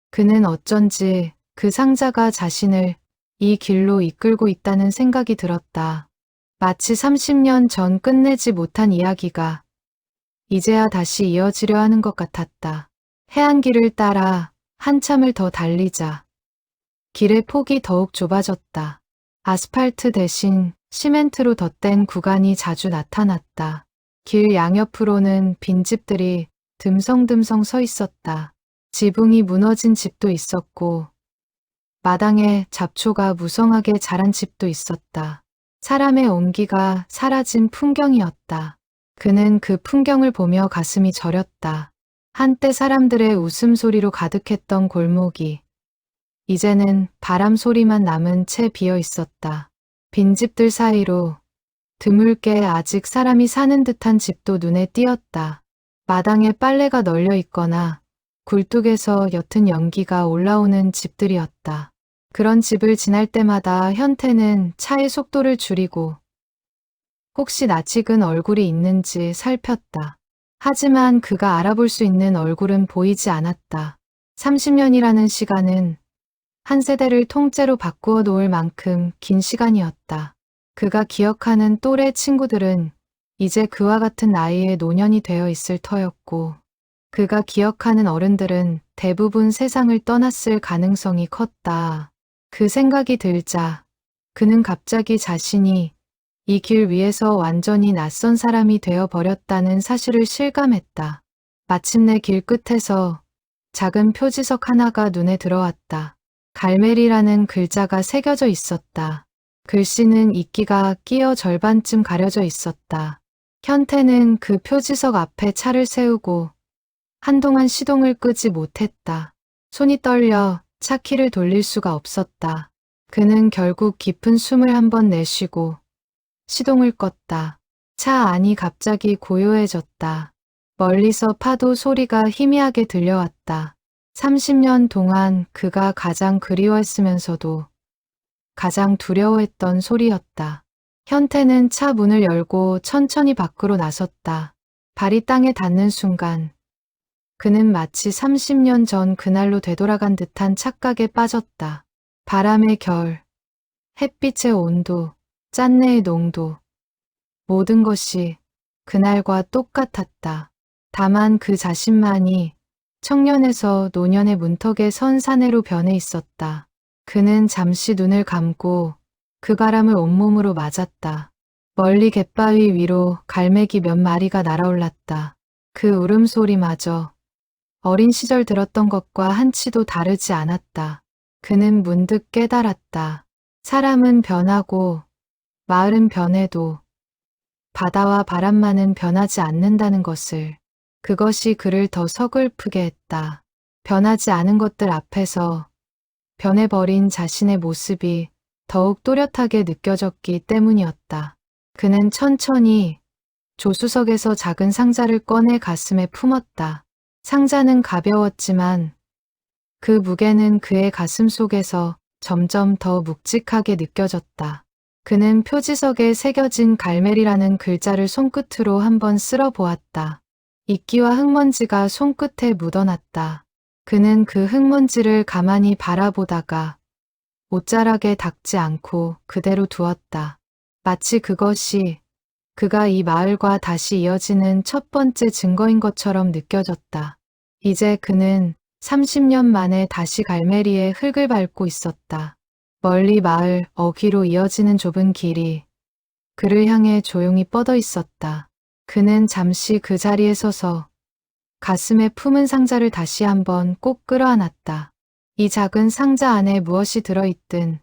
그는 어쩐지 그 상자가 자신을 이 길로 이끌고 있다는 생각이 들었다. 마치 30년 전 끝내지 못한 이야기가 이제야 다시 이어지려 하는 것 같았다. 해안길을 따라 한참을 더 달리자 길의 폭이 더욱 좁아졌다. 아스팔트 대신 시멘트로 덧댄 구간이 자주 나타났다. 길 양옆으로는 빈집들이 듬성듬성 서 있었다. 지붕이 무너진 집도 있었고 마당에 잡초가 무성하게 자란 집도 있었다. 사람의 온기가 사라진 풍경이었다. 그는 그 풍경을 보며 가슴이 저렸다. 한때 사람들의 웃음소리로 가득했던 골목이 이제는 바람 소리만 남은 채 비어 있었다. 빈집들 사이로 드물게 아직 사람이 사는 듯한 집도 눈에 띄었다. 마당에 빨래가 널려 있거나 굴뚝에서 옅은 연기가 올라오는 집들이었다. 그런 집을 지날 때마다 현태는 차의 속도를 줄이고 혹시 낯익은 얼굴이 있는지 살폈다. 하지만 그가 알아볼 수 있는 얼굴은 보이지 않았다. 30년이라는 시간은 한 세대를 통째로 바꾸어 놓을 만큼 긴 시간이었다. 그가 기억하는 또래 친구들은 이제 그와 같은 나이의 노년이 되어 있을 터였고 그가 기억하는 어른들은 대부분 세상을 떠났을 가능성이 컸다. 그 생각이 들자 그는 갑자기 자신이 이 길 위에서 완전히 낯선 사람이 되어버렸다는 사실을 실감했다. 마침내 길 끝에서 작은 표지석 하나가 눈에 들어왔다. 갈멜이라는 글자가 새겨져 있었다. 글씨는 이끼가 끼어 절반쯤 가려져 있었다. 현태는 그 표지석 앞에 차를 세우고 한동안 시동을 끄지 못했다. 손이 떨려 차 키를 돌릴 수가 없었다. 그는 결국 깊은 숨을 한번 내쉬고 시동을 껐다. 차 안이 갑자기 고요해졌다. 멀리서 파도 소리가 희미하게 들려왔다. 30년 동안 그가 가장 그리워했으면서도 가장 두려워했던 소리였다. 현태는 차 문을 열고 천천히 밖으로 나섰다. 발이 땅에 닿는 순간 그는 마치 30년 전 그날로 되돌아간 듯한 착각에 빠졌다. 바람의 결, 햇빛의 온도, 짠내의 농도, 모든 것이 그날과 똑같았다. 다만 그 자신만이 청년에서 노년의 문턱에 선 사내로 변해 있었다. 그는 잠시 눈을 감고 그 바람을 온몸으로 맞았다. 멀리 갯바위 위로 갈매기 몇 마리가 날아올랐다. 그 울음소리마저 어린 시절 들었던 것과 한치도 다르지 않았다. 그는 문득 깨달았다. 사람은 변하고 마을은 변해도 바다와 바람만은 변하지 않는다는 것을. 그것이 그를 더 서글프게 했다. 변하지 않은 것들 앞에서 변해버린 자신의 모습이 더욱 또렷하게 느껴졌기 때문이었다. 그는 천천히 조수석에서 작은 상자를 꺼내 가슴에 품었다. 상자는 가벼웠지만 그 무게는 그의 가슴 속에서 점점 더 묵직하게 느껴졌다. 그는 표지석에 새겨진 갈매리라는 글자를 손끝으로 한번 쓸어 보았다. 이끼와 흙먼지가 손끝에 묻어났다. 그는 그 흙먼지를 가만히 바라보다가 옷자락에 닦지 않고 그대로 두었다. 마치 그것이 그가 이 마을과 다시 이어지는 첫 번째 증거인 것처럼 느껴졌다. 이제 그는 30년 만에 다시 갈매리의 흙을 밟고 있었다. 멀리 마을 어귀로 이어지는 좁은 길이 그를 향해 조용히 뻗어 있었다. 그는 잠시 그 자리에 서서 가슴에 품은 상자를 다시 한번 꼭 끌어안았다. 이 작은 상자 안에 무엇이 들어있든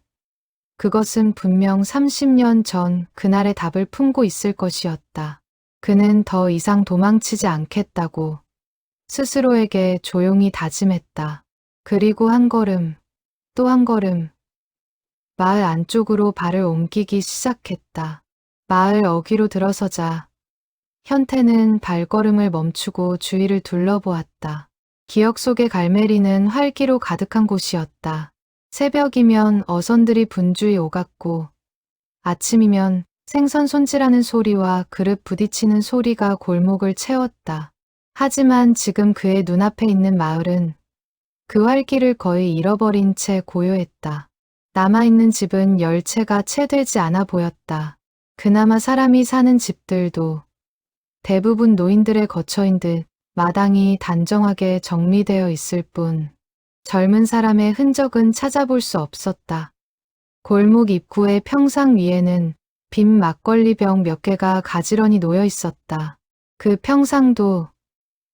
그것은 분명 30년 전 그날의 답을 품고 있을 것이었다. 그는 더 이상 도망치지 않겠다고 스스로에게 조용히 다짐했다. 그리고 한 걸음, 또 한 걸음, 마을 안쪽으로 발을 옮기기 시작했다. 마을 어귀로 들어서자 현태는 발걸음을 멈추고 주위를 둘러보았다. 기억 속의 갈매리는 활기로 가득한 곳이었다. 새벽이면 어선들이 분주히 오갔고 아침이면 생선 손질하는 소리와 그릇 부딪히는 소리가 골목을 채웠다. 하지만 지금 그의 눈앞에 있는 마을은 그 활기를 거의 잃어버린 채 고요했다. 남아있는 집은 열채가 채 되지 않아 보였다. 그나마 사람이 사는 집들도 대부분 노인들의 거처인 듯 마당이 단정하게 정리되어 있을 뿐 젊은 사람의 흔적은 찾아볼 수 없었다. 골목 입구의 평상 위에는 빈 막걸리병 몇 개가 가지런히 놓여 있었다. 그 평상도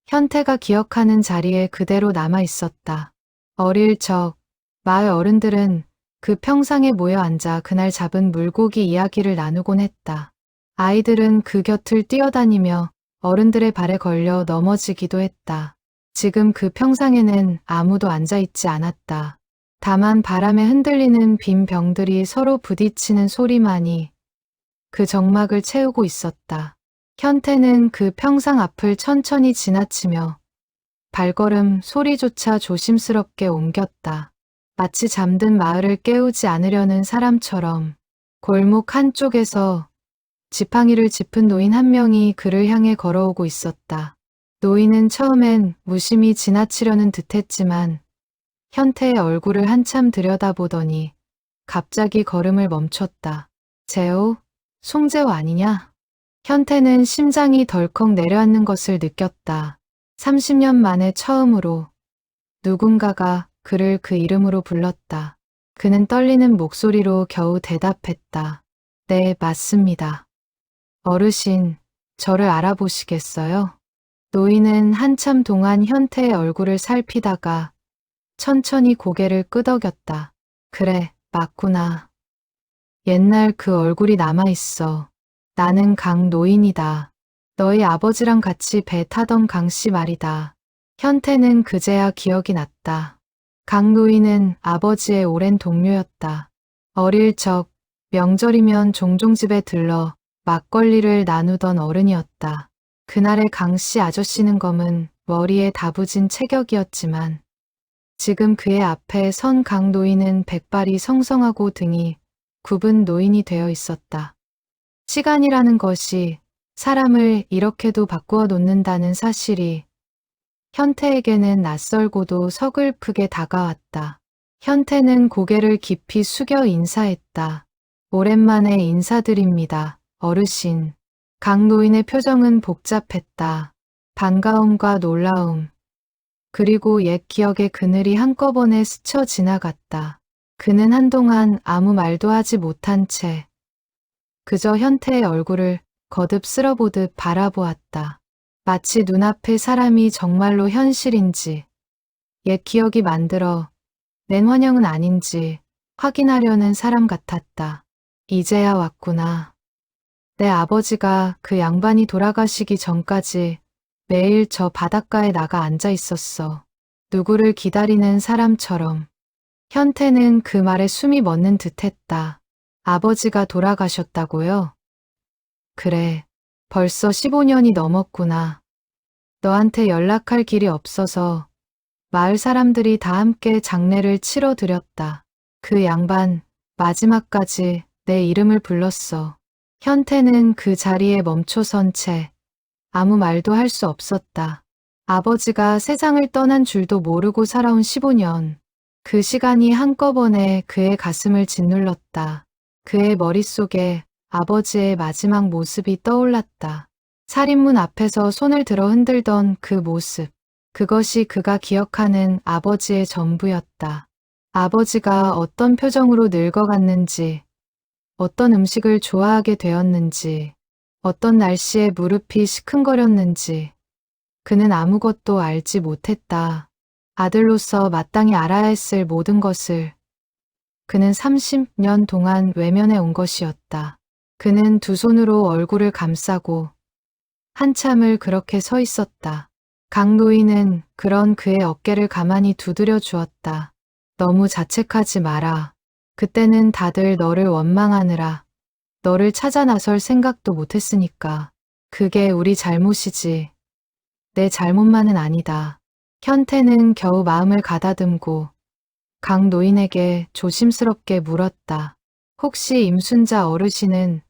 현태가 기억하는 자리에 그대로 남아 있었다. 어릴 적 마을 어른들은 그 평상에 모여 앉아 그날 잡은 물고기 이야기를 나누곤 했다. 아이들은 그 곁을 뛰어다니며 어른들의 발에 걸려 넘어지기도 했다. 지금 그 평상에는 아무도 앉아있지 않았다. 다만 바람에 흔들리는 빈 병들이 서로 부딪히는 소리만이 그 적막을 채우고 있었다. 현태는 그 평상 앞을 천천히 지나치며 발걸음 소리조차 조심스럽게 옮겼다. 마치 잠든 마을을 깨우지 않으려는 사람처럼 골목 한쪽에서 지팡이를 짚은 노인 한 명이 그를 향해 걸어오고 있었다. 노인은 처음엔 무심히 지나치려는 듯했지만 현태의 얼굴을 한참 들여다보더니 갑자기 걸음을 멈췄다. 재호? 송재호 아니냐? 현태는 심장이 덜컥 내려앉는 것을 느꼈다. 30년 만에 처음으로 누군가가 그를 그 이름으로 불렀다. 그는 떨리는 목소리로 겨우 대답했다. 네, 맞습니다. 어르신, 저를 알아보시겠어요? 노인은 한참 동안 현태의 얼굴을 살피다가 천천히 고개를 끄덕였다. 그래, 맞구나. 옛날 그 얼굴이 남아있어. 나는 강 노인이다. 너희 아버지랑 같이 배 타던 강씨 말이다. 현태는 그제야 기억이 났다. 강 노인은 아버지의 오랜 동료였다. 어릴 적 명절이면 종종 집에 들러 막걸리를 나누던 어른이었다. 그날의 강씨 아저씨는 검은 머리에 다부진 체격이었지만 지금 그의 앞에 선 강 노인은 백발이 성성하고 등이 굽은 노인이 되어 있었다. 시간이라는 것이 사람을 이렇게도 바꾸어 놓는다는 사실이 현태에게는 낯설고도 서글프게 다가왔다. 현태는 고개를 깊이 숙여 인사했다. 오랜만에 인사드립니다, 어르신. 강 노인의 표정은 복잡했다. 반가움과 놀라움, 그리고 옛 기억의 그늘이 한꺼번에 스쳐 지나갔다. 그는 한동안 아무 말도 하지 못한 채 그저 현태의 얼굴을 거듭 쓸어보듯 바라보았다. 마치 눈앞의 사람이 정말로 현실인지 옛 기억이 만들어 낸 환영은 아닌지 확인하려는 사람 같았다. 이제야 왔구나. 내 아버지가 그 양반이 돌아가시기 전까지 매일 저 바닷가에 나가 앉아 있었어. 누구를 기다리는 사람처럼. 현태는 그 말에 숨이 멎는 듯했다. 아버지가 돌아가셨다고요? 그래, 벌써 15년이 넘었구나. 너한테 연락할 길이 없어서 마을 사람들이 다 함께 장례를 치러드렸다. 그 양반 마지막까지 내 이름을 불렀어. 현태는 그 자리에 멈춰선 채 아무 말도 할 수 없었다. 아버지가 세상을 떠난 줄도 모르고 살아온 15년. 그 시간이 한꺼번에 그의 가슴을 짓눌렀다. 그의 머릿속에 아버지의 마지막 모습이 떠올랐다. 살인문 앞에서 손을 들어 흔들던 그 모습. 그것이 그가 기억하는 아버지의 전부였다. 아버지가 어떤 표정으로 늙어갔는지, 어떤 음식을 좋아하게 되었는지, 어떤 날씨에 무릎이 시큰거렸는지, 그는 아무것도 알지 못했다. 아들로서 마땅히 알아야 했을 모든 것을 그는 30년 동안 외면해 온 것이었다. 그는 두 손으로 얼굴을 감싸고 한참을 그렇게 서 있었다. 강 노인은 그런 그의 어깨를 가만히 두드려 주었다. 너무 자책하지 마라. 그때는 다들 너를 원망하느라 너를 찾아 나설 생각도 못했으니까. 그게 우리 잘못이지. 내 잘못만은 아니다. 현태는 겨우 마음을 가다듬고 강 노인에게 조심스럽게 물었다. 혹시 임순자 어르신은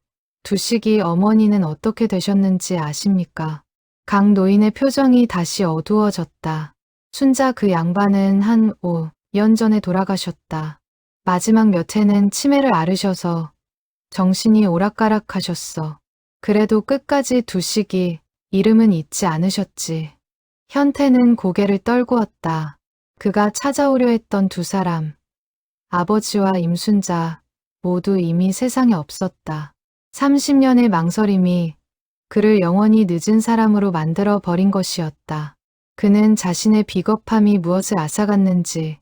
두식이 어머니는 어떻게 되셨는지 아십니까? 강 노인의 표정이 다시 어두워졌다. 순자 그 양반은 한 5년 전에 돌아가셨다. 마지막 몇 해는 치매를 앓으셔서 정신이 오락가락하셨어. 그래도 끝까지 두식이 이름은 잊지 않으셨지. 현태는 고개를 떨구었다. 그가 찾아오려 했던 두 사람, 아버지와 임순자 모두 이미 세상에 없었다. 30년의 망설임이 그를 영원히 늦은 사람으로 만들어 버린 것이었다. 그는 자신의 비겁함이 무엇을 앗아갔는지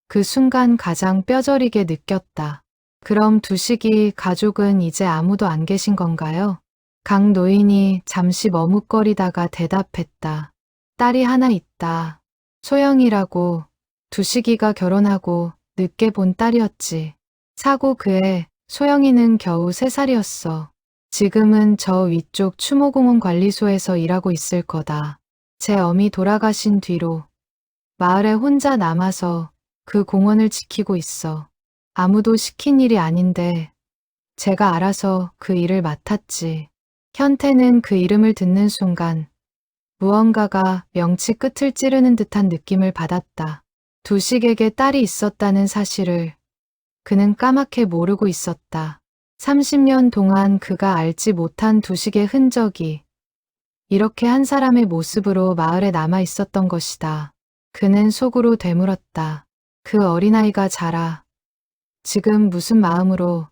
그 순간 가장 뼈저리게 느꼈다. 그럼 두식이 가족은 이제 아무도 안 계신 건가요? 강 노인이 잠시 머뭇거리다가 대답했다. 딸이 하나 있다. 소영이라고. 두식이가 결혼하고 늦게 본 딸이었지. 사고 그해 소영이는 겨우 3살이었어. 지금은 저 위쪽 추모공원 관리소에서 일하고 있을 거다. 제 어미 돌아가신 뒤로 마을에 혼자 남아서 그 공원을 지키고 있어. 아무도 시킨 일이 아닌데 제가 알아서 그 일을 맡았지. 현태는 그 이름을 듣는 순간 무언가가 명치 끝을 찌르는 듯한 느낌을 받았다. 두식에게 딸이 있었다는 사실을 그는 까맣게 모르고 있었다. 30년 동안 그가 알지 못한 두식의 흔적이 이렇게 한 사람의 모습으로 마을에 남아 있었던 것이다. 그는 속으로 되물었다. 그 어린아이가 자라 지금 무슨 마음으로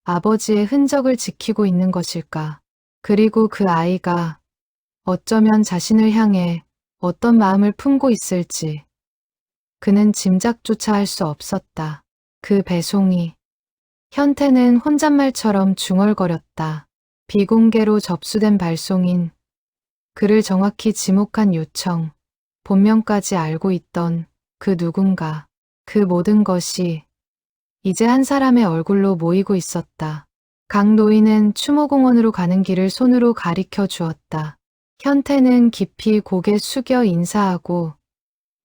아버지의 흔적을 지키고 있는 것일까? 그리고 그 아이가 어쩌면 자신을 향해 어떤 마음을 품고 있을지 그는 짐작조차 할 수 없었다. 그 배송이 현태는 혼잣말처럼 중얼거렸다. 비공개로 접수된 발송인 그를 정확히 지목한 요청, 본명까지 알고 있던 그 누군가, 그 모든 것이 이제 한 사람의 얼굴로 모이고 있었다. 강 노인은 추모공원으로 가는 길을 손으로 가리켜 주었다. 현태는 깊이 고개 숙여 인사하고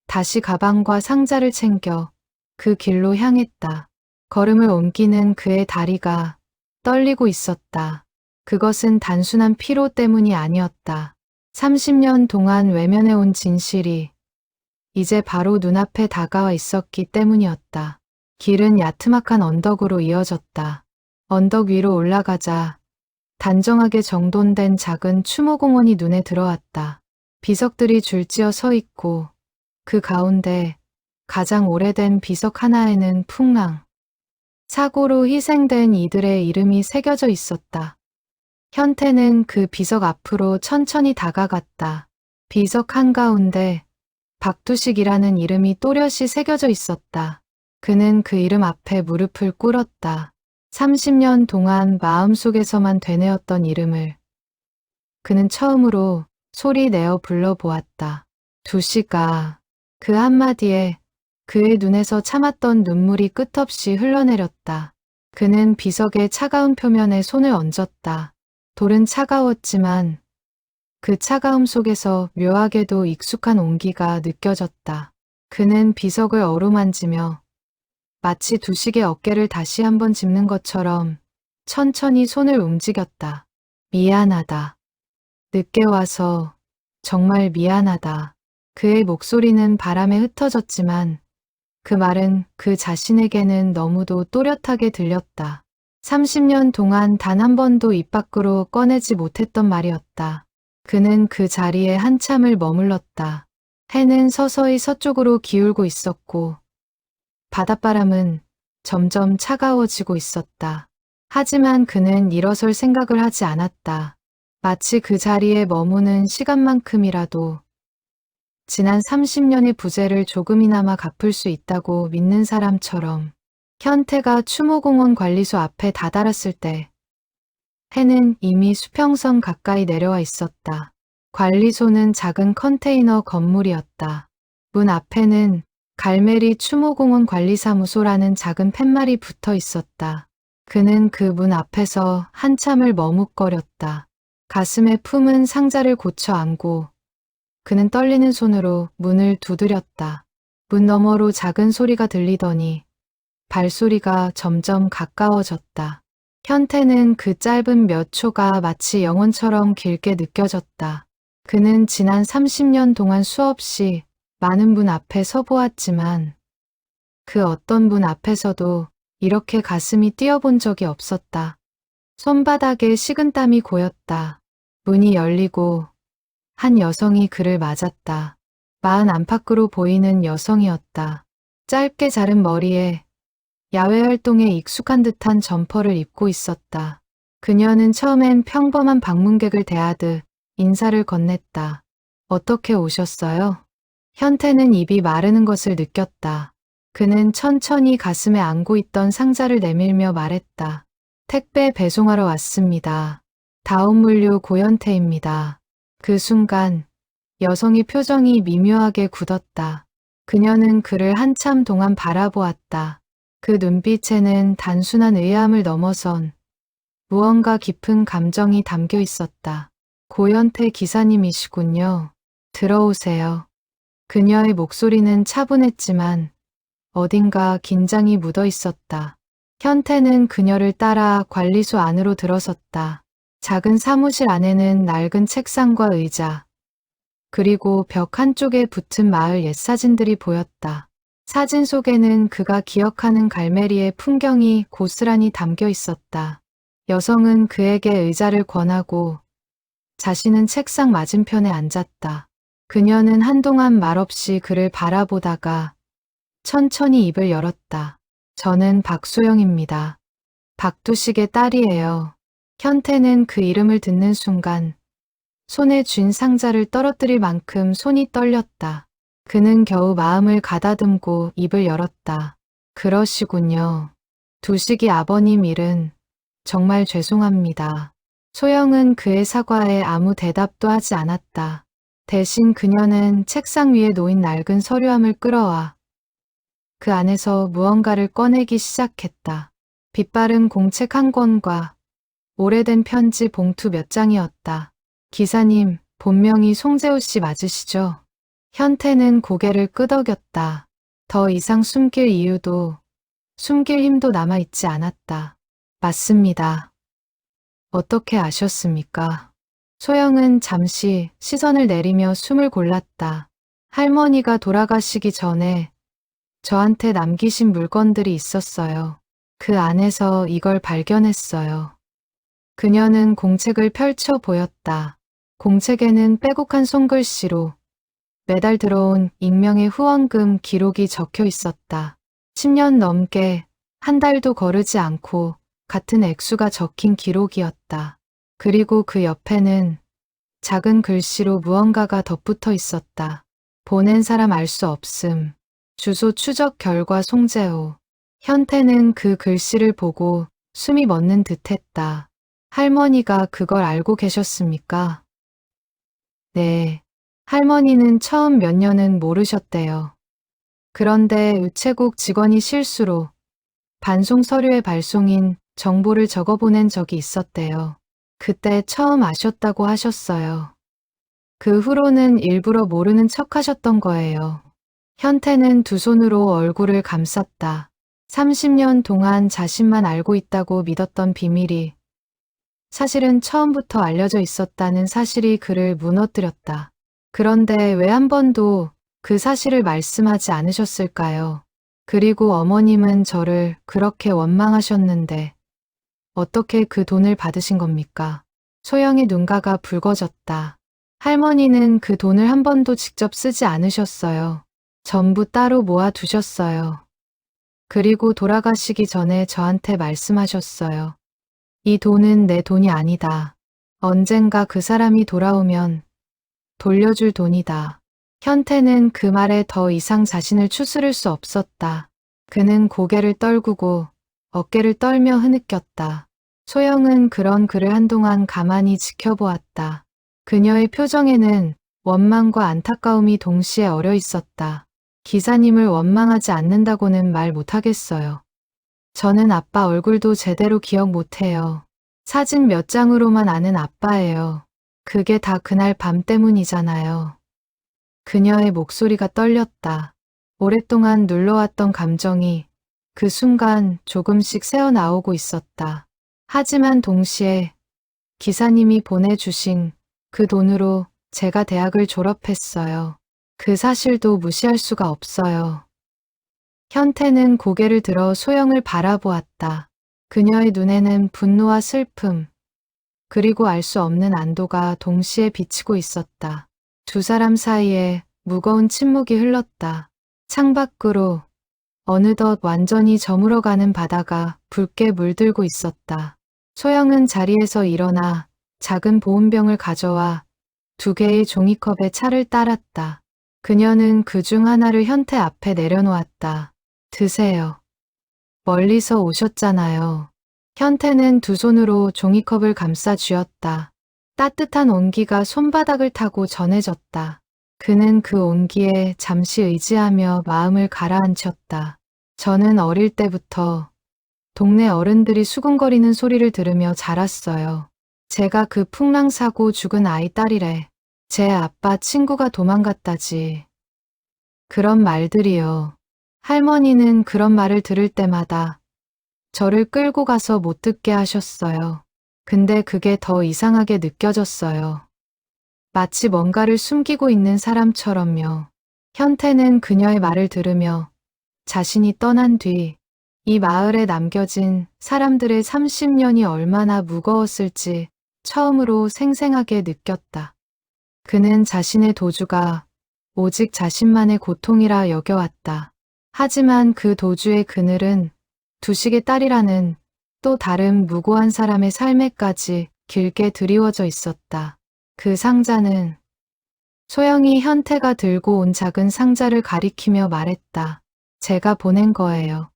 다시 가방과 상자를 챙겨 그 길로 향했다. 걸음을 옮기는 그의 다리가 떨리고 있었다. 그것은 단순한 피로 때문이 아니었다. 30년 동안 외면해온 진실이 이제 바로 눈앞에 다가와 있었기 때문이었다. 길은 야트막한 언덕으로 이어졌다. 언덕 위로 올라가자 단정하게 정돈된 작은 추모공원이 눈에 들어왔다. 비석들이 줄지어 서 있고 그 가운데 가장 오래된 비석 하나에는 풍랑. 사고로 희생된 이들의 이름이 새겨져 있었다. 현태는 그 비석 앞으로 천천히 다가갔다. 비석 한가운데 박두식이라는 이름이 또렷이 새겨져 있었다. 그는 그 이름 앞에 무릎을 꿇었다. 30년 동안 마음속에서만 되뇌었던 이름을 그는 처음으로 소리 내어 불러보았다. 두식아. 그 한마디에 그의 눈에서 참았던 눈물이 끝없이 흘러내렸다. 그는 비석의 차가운 표면에 손을 얹었다. 돌은 차가웠지만 그 차가움 속에서 묘하게도 익숙한 온기가 느껴졌다. 그는 비석을 어루만지며 마치 두식의 어깨를 다시 한번 짚는 것처럼 천천히 손을 움직였다. 미안하다. 늦게 와서 정말 미안하다. 그의 목소리는 바람에 흩어졌지만 그 말은 그 자신에게는 너무도 또렷하게 들렸다. 30년 동안 단 한 번도 입 밖으로 꺼내지 못했던 말이었다. 그는 그 자리에 한참을 머물렀다. 해는 서서히 서쪽으로 기울고 있었고 바닷바람은 점점 차가워지고 있었다. 하지만 그는 일어설 생각을 하지 않았다. 마치 그 자리에 머무는 시간만큼이라도 지난 30년의 부재를 조금이나마 갚을 수 있다고 믿는 사람처럼. 현태가 추모공원 관리소 앞에 다다랐을 때 해는 이미 수평선 가까이 내려와 있었다. 관리소는 작은 컨테이너 건물이었다. 문 앞에는 갈메리 추모공원 관리사무소라는 작은 팻말이 붙어 있었다. 그는 그 문 앞에서 한참을 머뭇거렸다. 가슴에 품은 상자를 고쳐 안고 그는 떨리는 손으로 문을 두드렸다. 문 너머로 작은 소리가 들리더니 발소리가 점점 가까워졌다. 현태는 그 짧은 몇 초가 마치 영원처럼 길게 느껴졌다. 그는 지난 30년 동안 수없이 많은 분 앞에 서 보았지만 그 어떤 분 앞에서도 이렇게 가슴이 뛰어본 적이 없었다. 손바닥에 식은땀이 고였다. 문이 열리고 한 여성이 그를 맞았다. 마흔 안팎으로 보이는 여성이었다. 짧게 자른 머리에 야외 활동에 익숙한 듯한 점퍼를 입고 있었다. 그녀는 처음엔 평범한 방문객을 대하듯 인사를 건넸다. 어떻게 오셨어요? 현태는 입이 마르는 것을 느꼈다. 그는 천천히 가슴에 안고 있던 상자를 내밀며 말했다. 택배 배송하러 왔습니다. 다운물류 고현태입니다. 그 순간 여성의 표정이 미묘하게 굳었다. 그녀는 그를 한참 동안 바라보았다. 그 눈빛에는 단순한 의아함을 넘어선 무언가 깊은 감정이 담겨 있었다. 고현태 기사님이시군요. 들어오세요. 그녀의 목소리는 차분했지만 어딘가 긴장이 묻어 있었다. 현태는 그녀를 따라 관리소 안으로 들어섰다. 작은 사무실 안에는 낡은 책상과 의자, 그리고 벽 한쪽에 붙은 마을 옛 사진들이 보였다. 사진 속에는 그가 기억하는 갈메리의 풍경이 고스란히 담겨 있었다. 여성은 그에게 의자를 권하고 자신은 책상 맞은편에 앉았다. 그녀는 한동안 말없이 그를 바라보다가 천천히 입을 열었다. 저는 박소영입니다. 박두식의 딸이에요. 현태는 그 이름을 듣는 순간 손에 쥔 상자를 떨어뜨릴 만큼 손이 떨렸다. 그는 겨우 마음을 가다듬고 입을 열었다. 그러시군요. 두식이 아버님 일은 정말 죄송합니다. 소영은 그의 사과에 아무 대답도 하지 않았다. 대신 그녀는 책상 위에 놓인 낡은 서류함을 끌어와 그 안에서 무언가를 꺼내기 시작했다. 빛바른 공책 한 권과 오래된 편지 봉투 몇 장이었다. 기사님, 본명이 송재호 씨 맞으시죠? 현태는 고개를 끄덕였다. 더 이상 숨길 이유도 숨길 힘도 남아있지 않았다. 맞습니다. 어떻게 아셨습니까? 소영은 잠시 시선을 내리며 숨을 골랐다. 할머니가 돌아가시기 전에 저한테 남기신 물건들이 있었어요. 그 안에서 이걸 발견했어요. 그녀는 공책을 펼쳐 보였다. 공책에는 빼곡한 손글씨로 매달 들어온 익명의 후원금 기록이 적혀 있었다. 10년 넘게 한 달도 거르지 않고 같은 액수가 적힌 기록이었다. 그리고 그 옆에는 작은 글씨로 무언가가 덧붙어 있었다. 보낸 사람 알 수 없음. 주소 추적 결과 송재호. 현태는 그 글씨를 보고 숨이 멎는 듯했다. 할머니가 그걸 알고 계셨습니까? 네. 할머니는 처음 몇 년은 모르셨대요. 그런데 우체국 직원이 실수로 반송 서류에 발송인 정보를 적어보낸 적이 있었대요. 그때 처음 아셨다고 하셨어요. 그 후로는 일부러 모르는 척 하셨던 거예요. 현태는 두 손으로 얼굴을 감쌌다. 30년 동안 자신만 알고 있다고 믿었던 비밀이 사실은 처음부터 알려져 있었다는 사실이 그를 무너뜨렸다. 그런데 왜 한 번도 그 사실을 말씀하지 않으셨을까요? 그리고 어머님은 저를 그렇게 원망하셨는데 어떻게 그 돈을 받으신 겁니까? 소영의 눈가가 붉어졌다. 할머니는 그 돈을 한 번도 직접 쓰지 않으셨어요. 전부 따로 모아 두셨어요. 그리고 돌아가시기 전에 저한테 말씀하셨어요. 이 돈은 내 돈이 아니다. 언젠가 그 사람이 돌아오면 돌려줄 돈이다. 현태는 그 말에 더 이상 자신을 추스를 수 없었다. 그는 고개를 떨구고 어깨를 떨며 흐느꼈다. 소영은 그런 그를 한동안 가만히 지켜보았다. 그녀의 표정에는 원망과 안타까움이 동시에 어려 있었다. 기사님을 원망하지 않는다고는 말 못하겠어요. 저는 아빠 얼굴도 제대로 기억 못해요. 사진 몇 장으로만 아는 아빠예요. 그게 다 그날 밤 때문이잖아요. 그녀의 목소리가 떨렸다. 오랫동안 눌러왔던 감정이 그 순간 조금씩 새어나오고 있었다. 하지만 동시에 기사님이 보내주신 그 돈으로 제가 대학을 졸업했어요. 그 사실도 무시할 수가 없어요. 현태는 고개를 들어 소영을 바라보았다. 그녀의 눈에는 분노와 슬픔, 그리고 알 수 없는 안도가 동시에 비치고 있었다. 두 사람 사이에 무거운 침묵이 흘렀다. 창밖으로 어느덧 완전히 저물어가는 바다가 붉게 물들고 있었다. 소영은 자리에서 일어나 작은 보온병을 가져와 2개의 종이컵에 차를 따랐다. 그녀는 그중 하나를 현태 앞에 내려놓았다. 드세요. 멀리서 오셨잖아요. 현태는 두 손으로 종이컵을 감싸 쥐었다. 따뜻한 온기가 손바닥을 타고 전해졌다. 그는 그 온기에 잠시 의지하며 마음을 가라앉혔다. 저는 어릴 때부터 동네 어른들이 수군거리는 소리를 들으며 자랐어요. 제가 그 풍랑 사고 죽은 아이 딸이래. 제 아빠 친구가 도망갔다지. 그런 말들이요. 할머니는 그런 말을 들을 때마다 저를 끌고 가서 못 듣게 하셨어요. 근데 그게 더 이상하게 느껴졌어요. 마치 뭔가를 숨기고 있는 사람처럼요. 현태는 그녀의 말을 들으며 자신이 떠난 뒤 이 마을에 남겨진 사람들의 30년이 얼마나 무거웠을지 처음으로 생생하게 느꼈다. 그는 자신의 도주가 오직 자신만의 고통이라 여겨왔다. 하지만 그 도주의 그늘은 두식의 딸이라는 또 다른 무고한 사람의 삶에까지 길게 드리워져 있었다. 그 상자는 소영이 현태가 들고 온 작은 상자를 가리키며 말했다. 제가 보낸 거예요.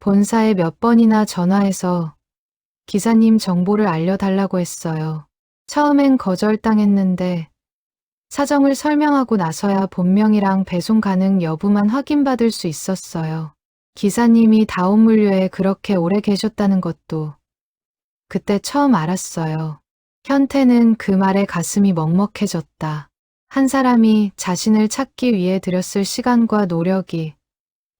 본사에 몇 번이나 전화해서 기사님 정보를 알려달라고 했어요. 처음엔 거절당했는데 사정을 설명하고 나서야 본명이랑 배송 가능 여부만 확인받을 수 있었어요. 기사님이 다운물류에 그렇게 오래 계셨다는 것도 그때 처음 알았어요. 현태는 그 말에 가슴이 먹먹해졌다. 한 사람이 자신을 찾기 위해 들였을 시간과 노력이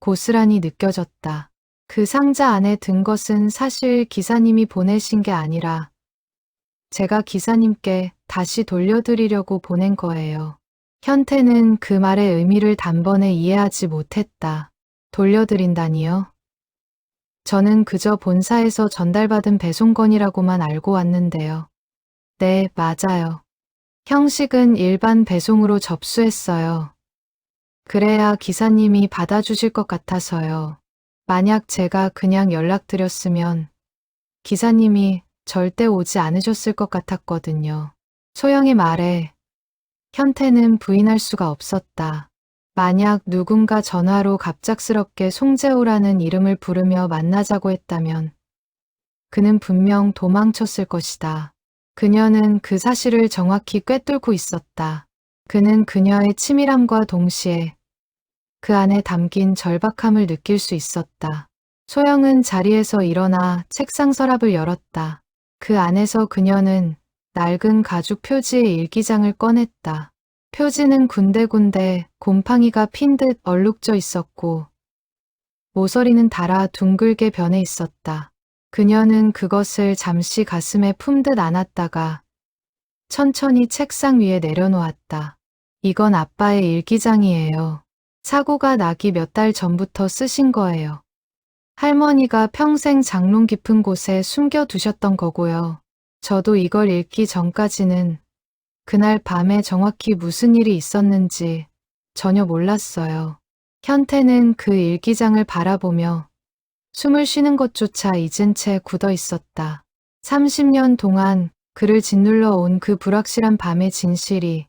고스란히 느껴졌다. 그 상자 안에 든 것은 사실 기사님이 보내신 게 아니라 제가 기사님께 다시 돌려드리려고 보낸 거예요. 현태는 그 말의 의미를 단번에 이해하지 못했다. 돌려드린다니요? 저는 그저 본사에서 전달받은 배송건이라고만 알고 왔는데요. 네, 맞아요. 형식은 일반 배송으로 접수했어요. 그래야 기사님이 받아주실 것 같아서요. 만약 제가 그냥 연락드렸으면 기사님이 절대 오지 않으셨을 것 같았거든요. 소영의 말에 현태는 부인할 수가 없었다. 만약 누군가 전화로 갑작스럽게 송재호라는 이름을 부르며 만나자고 했다면 그는 분명 도망쳤을 것이다. 그녀는 그 사실을 정확히 꿰뚫고 있었다. 그는 그녀의 치밀함과 동시에 그 안에 담긴 절박함을 느낄 수 있었다. 소영은 자리에서 일어나 책상 서랍을 열었다. 그 안에서 그녀는 낡은 가죽 표지의 일기장을 꺼냈다. 표지는 군데군데 곰팡이가 핀 듯 얼룩져 있었고 모서리는 닳아 둥글게 변해 있었다. 그녀는 그것을 잠시 가슴에 품듯 안았다가 천천히 책상 위에 내려놓았다. 이건 아빠의 일기장이에요. 사고가 나기 몇 달 전부터 쓰신 거예요. 할머니가 평생 장롱 깊은 곳에 숨겨두셨던 거고요. 저도 이걸 읽기 전까지는 그날 밤에 정확히 무슨 일이 있었는지 전혀 몰랐어요. 현태는 그 일기장을 바라보며 숨을 쉬는 것조차 잊은 채 굳어 있었다. 30년 동안 그를 짓눌러 온 그 불확실한 밤의 진실이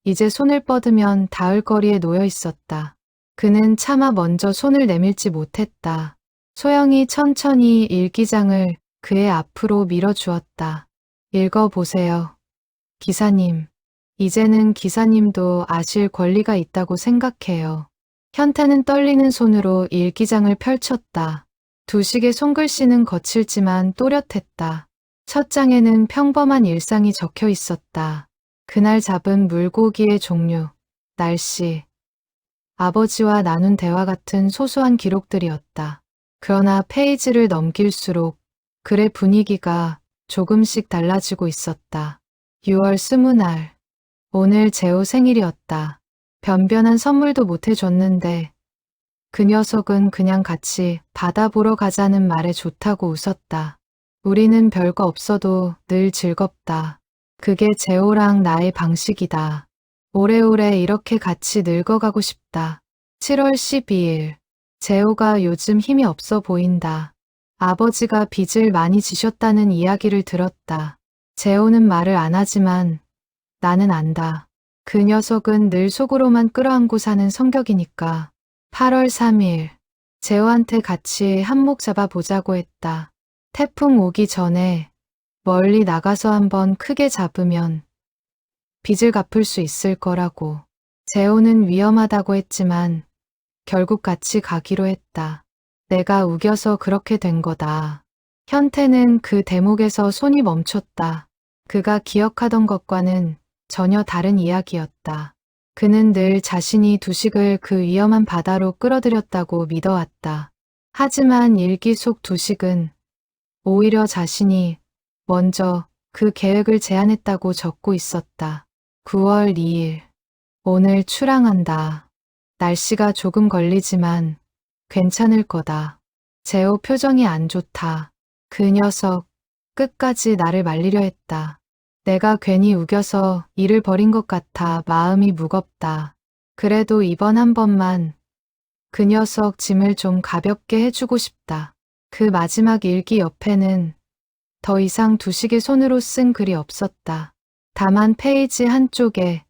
이제 손을 뻗으면 닿을 거리에 놓여 있었다. 그는 차마 먼저 손을 내밀지 못했다. 소영이 천천히 일기장을 그의 앞으로 밀어주었다. 읽어보세요. 기사님. 이제는 기사님도 아실 권리가 있다고 생각해요. 현태는 떨리는 손으로 일기장을 펼쳤다. 두식의 손글씨는 거칠지만 또렷했다. 첫 장에는 평범한 일상이 적혀 있었다. 그날 잡은 물고기의 종류, 날씨, 아버지와 나눈 대화 같은 소소한 기록들이었다. 그러나 페이지를 넘길수록 글의 분위기가 조금씩 달라지고 있었다. 6월 20날, 오늘 재호 생일이었다. 변변한 선물도 못 해줬는데 그 녀석은 그냥 같이 바다 보러 가자는 말에 좋다고 웃었다. 우리는 별거 없어도 늘 즐겁다. 그게 재호랑 나의 방식이다. 오래오래 이렇게 같이 늙어가고 싶다. 7월 12일. 재호가 요즘 힘이 없어 보인다. 아버지가 빚을 많이 지셨다는 이야기를 들었다. 재호는 말을 안 하지만 나는 안다. 그 녀석은 늘 속으로만 끌어안고 사는 성격이니까. 8월 3일. 재호한테 같이 한몫 잡아보자고 했다. 태풍 오기 전에 멀리 나가서 한번 크게 잡으면 빚을 갚을 수 있을 거라고. 재호는 위험하다고 했지만 결국 같이 가기로 했다. 내가 우겨서 그렇게 된 거다. 현태는 그 대목에서 손이 멈췄다. 그가 기억하던 것과는 전혀 다른 이야기였다. 그는 늘 자신이 두식을 그 위험한 바다로 끌어들였다고 믿어왔다. 하지만 일기 속 두식은 오히려 자신이 먼저 그 계획을 제안했다고 적고 있었다. 9월 2일. 오늘 출항한다. 날씨가 조금 걸리지만 괜찮을 거다. 재호 표정이 안 좋다. 그 녀석 끝까지 나를 말리려 했다. 내가 괜히 우겨서 일을 벌인 것 같아 마음이 무겁다. 그래도 이번 한 번만 그 녀석 짐을 좀 가볍게 해주고 싶다. 그 마지막 일기 옆에는 더 이상 두식의 손으로 쓴 글이 없었다. 다만 페이지 한쪽에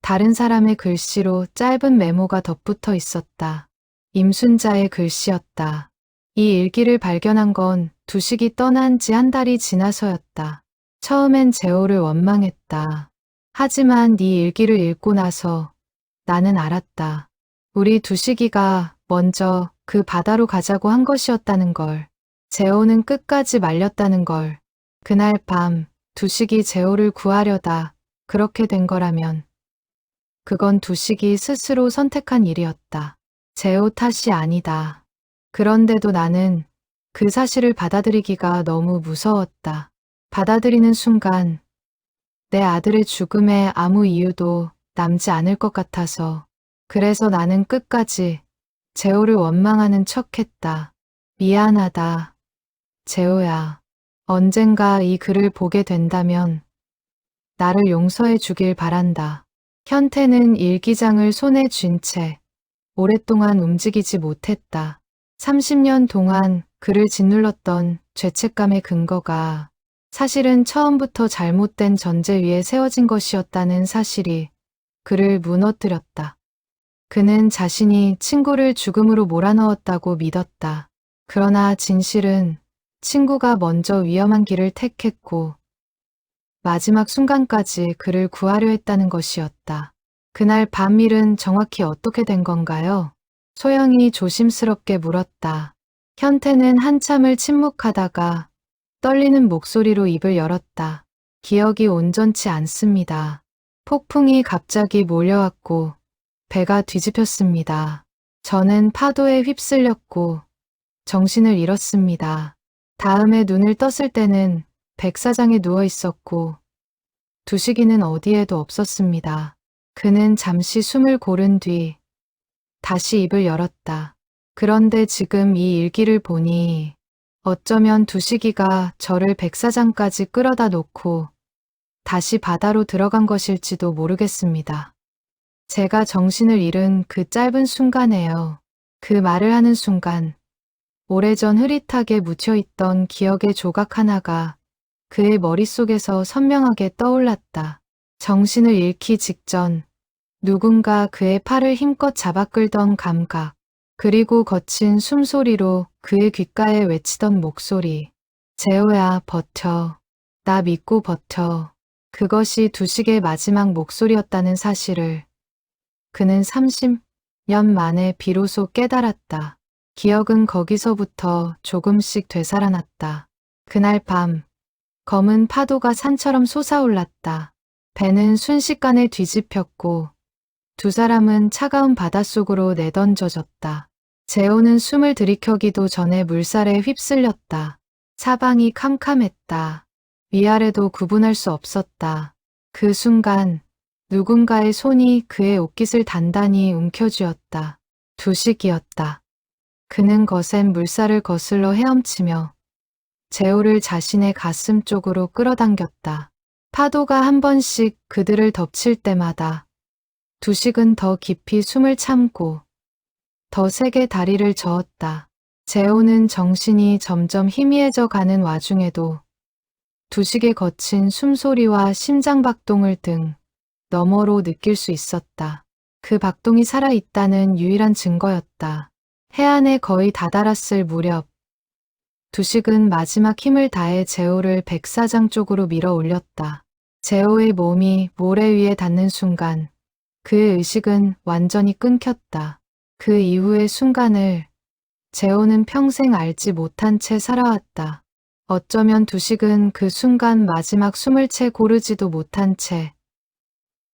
다른 사람의 글씨로 짧은 메모가 덧붙어 있었다. 임순자의 글씨였다. 이 일기를 발견한 건 두식이 떠난 지 한 달이 지나서였다. 처음엔 재호를 원망했다. 하지만 네 일기를 읽고 나서 나는 알았다. 우리 두식이가 먼저 그 바다로 가자고 한 것이었다는 걸. 재호는 끝까지 말렸다는 걸. 그날 밤 두식이 재호를 구하려다 그렇게 된 거라면 그건 두식이 스스로 선택한 일이었다. 재호 탓이 아니다. 그런데도 나는 그 사실을 받아들이기가 너무 무서웠다. 받아들이는 순간 내 아들의 죽음에 아무 이유도 남지 않을 것 같아서. 그래서 나는 끝까지 재호를 원망하는 척했다. 미안하다. 재호야. 언젠가 이 글을 보게 된다면 나를 용서해 주길 바란다. 현태는 일기장을 손에 쥔 채 오랫동안 움직이지 못했다. 30년 동안 그를 짓눌렀던 죄책감의 근거가 사실은 처음부터 잘못된 전제 위에 세워진 것이었다는 사실이 그를 무너뜨렸다. 그는 자신이 친구를 죽음으로 몰아넣었다고 믿었다. 그러나 진실은 친구가 먼저 위험한 길을 택했고 마지막 순간까지 그를 구하려 했다는 것이었다. 그날 밤 일은 정확히 어떻게 된 건가요? 소영이 조심스럽게 물었다. 현태는 한참을 침묵하다가 떨리는 목소리로 입을 열었다. 기억이 온전치 않습니다. 폭풍이 갑자기 몰려왔고 배가 뒤집혔습니다. 저는 파도에 휩쓸렸고 정신을 잃었습니다. 다음에 눈을 떴을 때는 백사장에 누워 있었고 두식이는 어디에도 없었습니다. 그는 잠시 숨을 고른 뒤 다시 입을 열었다. 그런데 지금 이 일기를 보니 어쩌면 두식이가 저를 백사장까지 끌어다 놓고 다시 바다로 들어간 것일지도 모르겠습니다. 제가 정신을 잃은 그 짧은 순간에요. 그 말을 하는 순간 오래전 흐릿하게 묻혀있던 기억의 조각 하나가 그의 머릿속에서 선명하게 떠올랐다. 정신을 잃기 직전 누군가 그의 팔을 힘껏 잡아 끌던 감각, 그리고 거친 숨소리로 그의 귓가에 외치던 목소리. 재호야, 버텨. 나 믿고 버텨. 그것이 두식의 마지막 목소리였다는 사실을 그는 30년 만에 비로소 깨달았다. 기억은 거기서부터 조금씩 되살아났다. 그날 밤, 검은 파도가 산처럼 솟아올랐다. 배는 순식간에 뒤집혔고 두 사람은 차가운 바닷속으로 내던져졌다. 재호는 숨을 들이켜기도 전에 물살에 휩쓸렸다. 사방이 캄캄했다. 위아래도 구분할 수 없었다. 그 순간 누군가의 손이 그의 옷깃을 단단히 움켜쥐었다. 두식이었다. 그는 거센 물살을 거슬러 헤엄치며 재호를 자신의 가슴 쪽으로 끌어당겼다. 파도가 한 번씩 그들을 덮칠 때마다 두식은 더 깊이 숨을 참고 더 세게 다리를 저었다. 재호는 정신이 점점 희미해져 가는 와중에도 두식의 거친 숨소리와 심장박동을 등 너머로 느낄 수 있었다. 그 박동이 살아있다는 유일한 증거였다. 해안에 거의 다다랐을 무렵 두식은 마지막 힘을 다해 재호를 백사장 쪽으로 밀어 올렸다. 재호의 몸이 모래 위에 닿는 순간 그의 의식은 완전히 끊겼다. 그 이후의 순간을 재호는 평생 알지 못한 채 살아왔다. 어쩌면 두식은 그 순간 마지막 숨을 채 고르지도 못한 채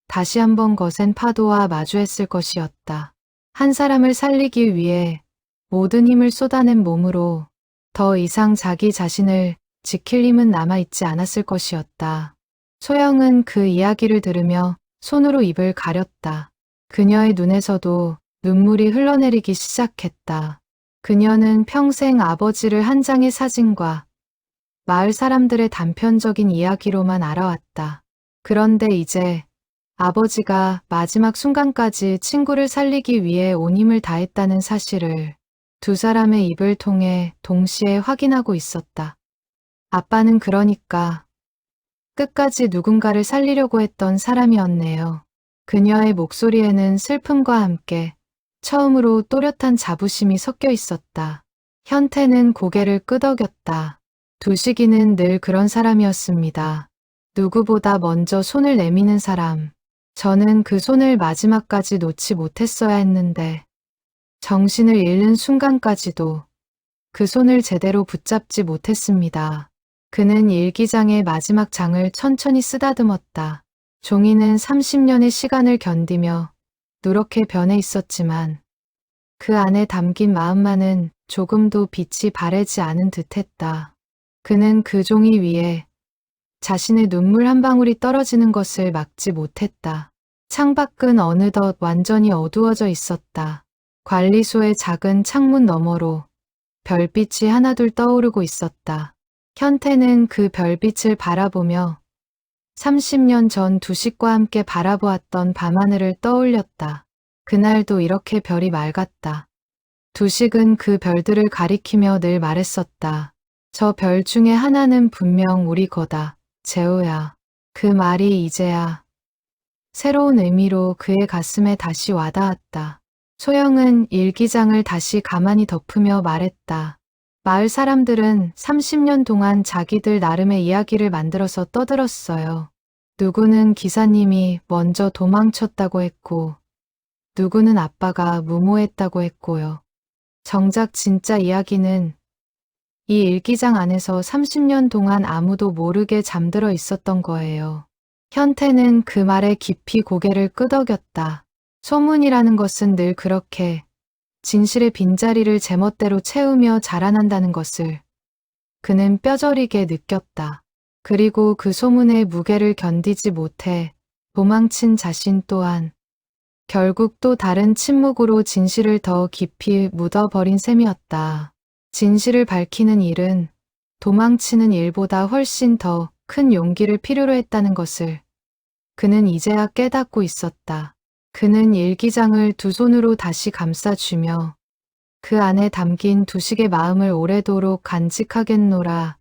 다시 한번 거센 파도와 마주했을 것이었다. 한 사람을 살리기 위해 모든 힘을 쏟아낸 몸으로 더 이상 자기 자신을 지킬 힘은 남아있지 않았을 것이었다. 소영은 그 이야기를 들으며 손으로 입을 가렸다. 그녀의 눈에서도 눈물이 흘러내리기 시작했다. 그녀는 평생 아버지를 한 장의 사진과 마을 사람들의 단편적인 이야기로만 알아왔다. 그런데 이제 아버지가 마지막 순간까지 친구를 살리기 위해 온 힘을 다했다는 사실을 두 사람의 입을 통해 동시에 확인하고 있었다. 아빠는 그러니까 끝까지 누군가를 살리려고 했던 사람이었네요. 그녀의 목소리에는 슬픔과 함께 처음으로 또렷한 자부심이 섞여 있었다. 현태는 고개를 끄덕였다. 두식이는 늘 그런 사람이었습니다. 누구보다 먼저 손을 내미는 사람. 저는 그 손을 마지막까지 놓지 못했어야 했는데 정신을 잃는 순간까지도 그 손을 제대로 붙잡지 못했습니다. 그는 일기장의 마지막 장을 천천히 쓰다듬었다. 종이는 30년의 시간을 견디며 누렇게 변해 있었지만 그 안에 담긴 마음만은 조금도 빛이 바래지 않은 듯했다. 그는 그 종이 위에 자신의 눈물 한 방울이 떨어지는 것을 막지 못했다. 창밖은 어느덧 완전히 어두워져 있었다. 관리소의 작은 창문 너머로 별빛이 하나둘 떠오르고 있었다. 현태는 그 별빛을 바라보며 30년 전 두식과 함께 바라보았던 밤하늘을 떠올렸다. 그날도 이렇게 별이 맑았다. 두식은 그 별들을 가리키며 늘 말했었다. 저 별 중에 하나는 분명 우리 거다. 재호야. 그 말이 이제야 새로운 의미로 그의 가슴에 다시 와닿았다. 소영은 일기장을 다시 가만히 덮으며 말했다. 마을 사람들은 30년 동안 자기들 나름의 이야기를 만들어서 떠들었어요. 누구는 기사님이 먼저 도망쳤다고 했고, 누구는 아빠가 무모했다고 했고요. 정작 진짜 이야기는 이 일기장 안에서 30년 동안 아무도 모르게 잠들어 있었던 거예요. 현태는 그 말에 깊이 고개를 끄덕였다. 소문이라는 것은 늘 그렇게 진실의 빈자리를 제멋대로 채우며 자라난다는 것을 그는 뼈저리게 느꼈다. 그리고 그 소문의 무게를 견디지 못해 도망친 자신 또한 결국 또 다른 침묵으로 진실을 더 깊이 묻어버린 셈이었다. 진실을 밝히는 일은 도망치는 일보다 훨씬 더 큰 용기를 필요로 했다는 것을 그는 이제야 깨닫고 있었다. 그는 일기장을 두 손으로 다시 감싸주며 그 안에 담긴 두식의 마음을 오래도록 간직하겠노라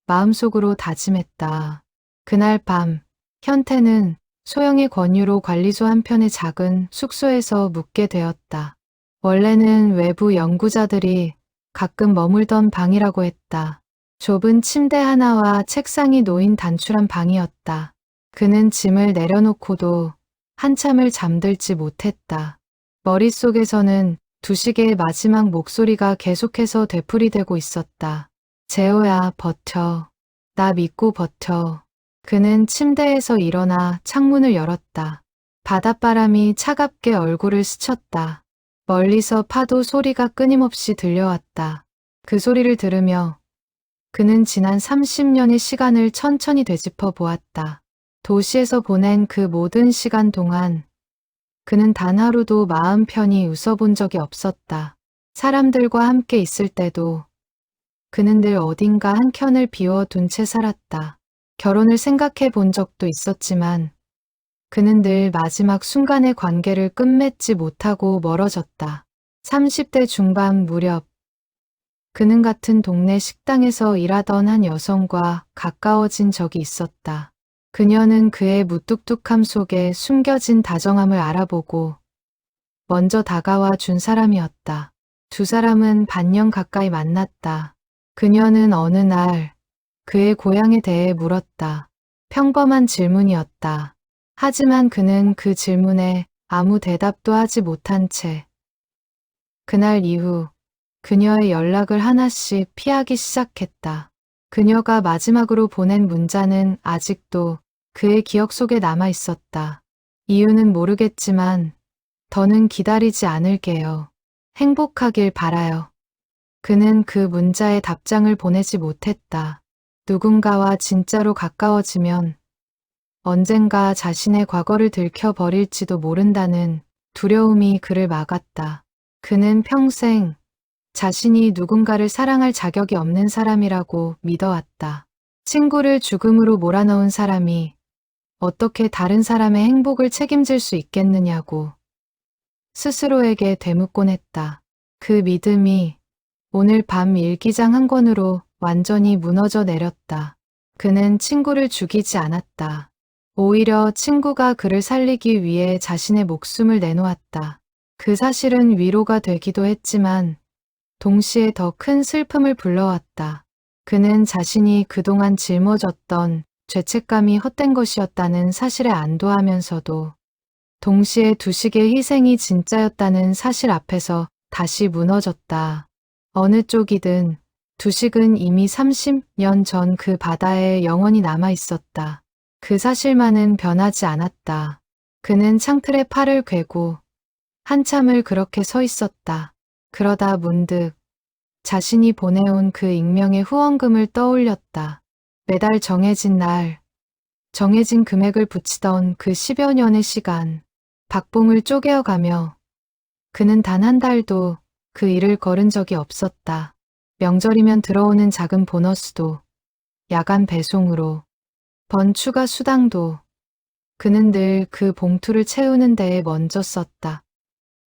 마음속으로 다짐했다. 그날 밤 현태는 소영의 권유로 관리소 한편의 작은 숙소에서 묵게 되었다. 원래는 외부 연구자들이 가끔 머물던 방이라고 했다. 좁은 침대 하나와 책상이 놓인 단출한 방이었다. 그는 짐을 내려놓고도 한참을 잠들지 못했다. 머릿속에서는 두식의 마지막 목소리가 계속해서 되풀이되고 있었다. 재호야, 버텨. 나 믿고 버텨. 그는 침대에서 일어나 창문을 열었다. 바닷바람이 차갑게 얼굴을 스쳤다. 멀리서 파도 소리가 끊임없이 들려왔다. 그 소리를 들으며 그는 지난 30년의 시간을 천천히 되짚어 보았다. 도시에서 보낸 그 모든 시간 동안 그는 단 하루도 마음 편히 웃어본 적이 없었다. 사람들과 함께 있을 때도 그는 늘 어딘가 한켠을 비워둔 채 살았다. 결혼을 생각해 본 적도 있었지만 그는 늘 마지막 순간의 관계를 끝맺지 못하고 멀어졌다. 30대 중반 무렵 그는 같은 동네 식당에서 일하던 한 여성과 가까워진 적이 있었다. 그녀는 그의 무뚝뚝함 속에 숨겨진 다정함을 알아보고 먼저 다가와 준 사람이었다. 두 사람은 반년 가까이 만났다. 그녀는 어느 날 그의 고향에 대해 물었다. 평범한 질문이었다. 하지만 그는 그 질문에 아무 대답도 하지 못한 채 그날 이후 그녀의 연락을 하나씩 피하기 시작했다. 그녀가 마지막으로 보낸 문자는 아직도 그의 기억 속에 남아 있었다. 이유는 모르겠지만 더는 기다리지 않을게요. 행복하길 바라요. 그는 그 문자에 답장을 보내지 못했다. 누군가와 진짜로 가까워지면 언젠가 자신의 과거를 들켜버릴지도 모른다는 두려움이 그를 막았다. 그는 평생 자신이 누군가를 사랑할 자격이 없는 사람이라고 믿어왔다. 친구를 죽음으로 몰아넣은 사람이 어떻게 다른 사람의 행복을 책임질 수 있겠느냐고 스스로에게 되묻곤 했다. 그 믿음이 오늘 밤 일기장 한 권으로 완전히 무너져 내렸다. 그는 친구를 죽이지 않았다. 오히려 친구가 그를 살리기 위해 자신의 목숨을 내놓았다. 그 사실은 위로가 되기도 했지만 동시에 더 큰 슬픔을 불러왔다. 그는 자신이 그동안 짊어졌던 죄책감이 헛된 것이었다는 사실에 안도하면서도 동시에 두식의 희생이 진짜였다는 사실 앞에서 다시 무너졌다. 어느 쪽이든 두식은 이미 30년 전 그 바다에 영원히 남아 있었다. 그 사실만은 변하지 않았다. 그는 창틀에 팔을 괴고 한참을 그렇게 서 있었다. 그러다 문득 자신이 보내온 그 익명의 후원금을 떠올렸다. 매달 정해진 날, 정해진 금액을 붙이던 그 10여 년의 시간, 박봉을 쪼개어가며 그는 단 한 달도 그 일을 거른 적이 없었다. 명절이면 들어오는 작은 보너스도, 야간 배송으로 번 추가 수당도 그는 늘 그 봉투를 채우는 데에 먼저 썼다.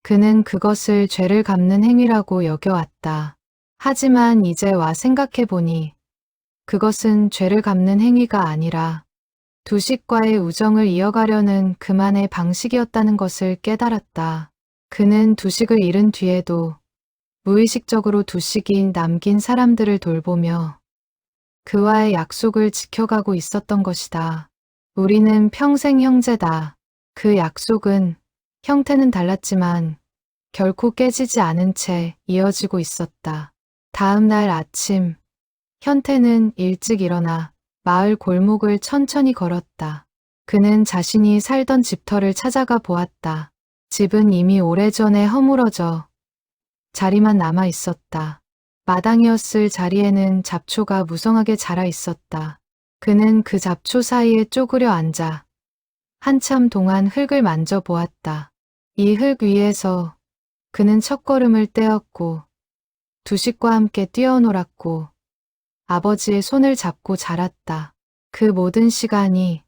그는 그것을 죄를 갚는 행위라고 여겨왔다. 하지만 이제 와 생각해보니 그것은 죄를 갚는 행위가 아니라 두식과의 우정을 이어가려는 그만의 방식이었다는 것을 깨달았다. 그는 두식을 잃은 뒤에도 무의식적으로 두식이 남긴 사람들을 돌보며 그와의 약속을 지켜가고 있었던 것이다. 우리는 평생 형제다. 그 약속은 형태는 달랐지만 결코 깨지지 않은 채 이어지고 있었다. 다음 날 아침, 현태는 일찍 일어나 마을 골목을 천천히 걸었다. 그는 자신이 살던 집터를 찾아가 보았다. 집은 이미 오래전에 허물어져 자리만 남아 있었다. 마당이었을 자리에는 잡초가 무성하게 자라 있었다. 그는 그 잡초 사이에 쪼그려 앉아 한참 동안 흙을 만져보았다. 이 흙 위에서 그는 첫걸음을 떼었고 두식과 함께 뛰어놀았고 아버지의 손을 잡고 자랐다. 그 모든 시간이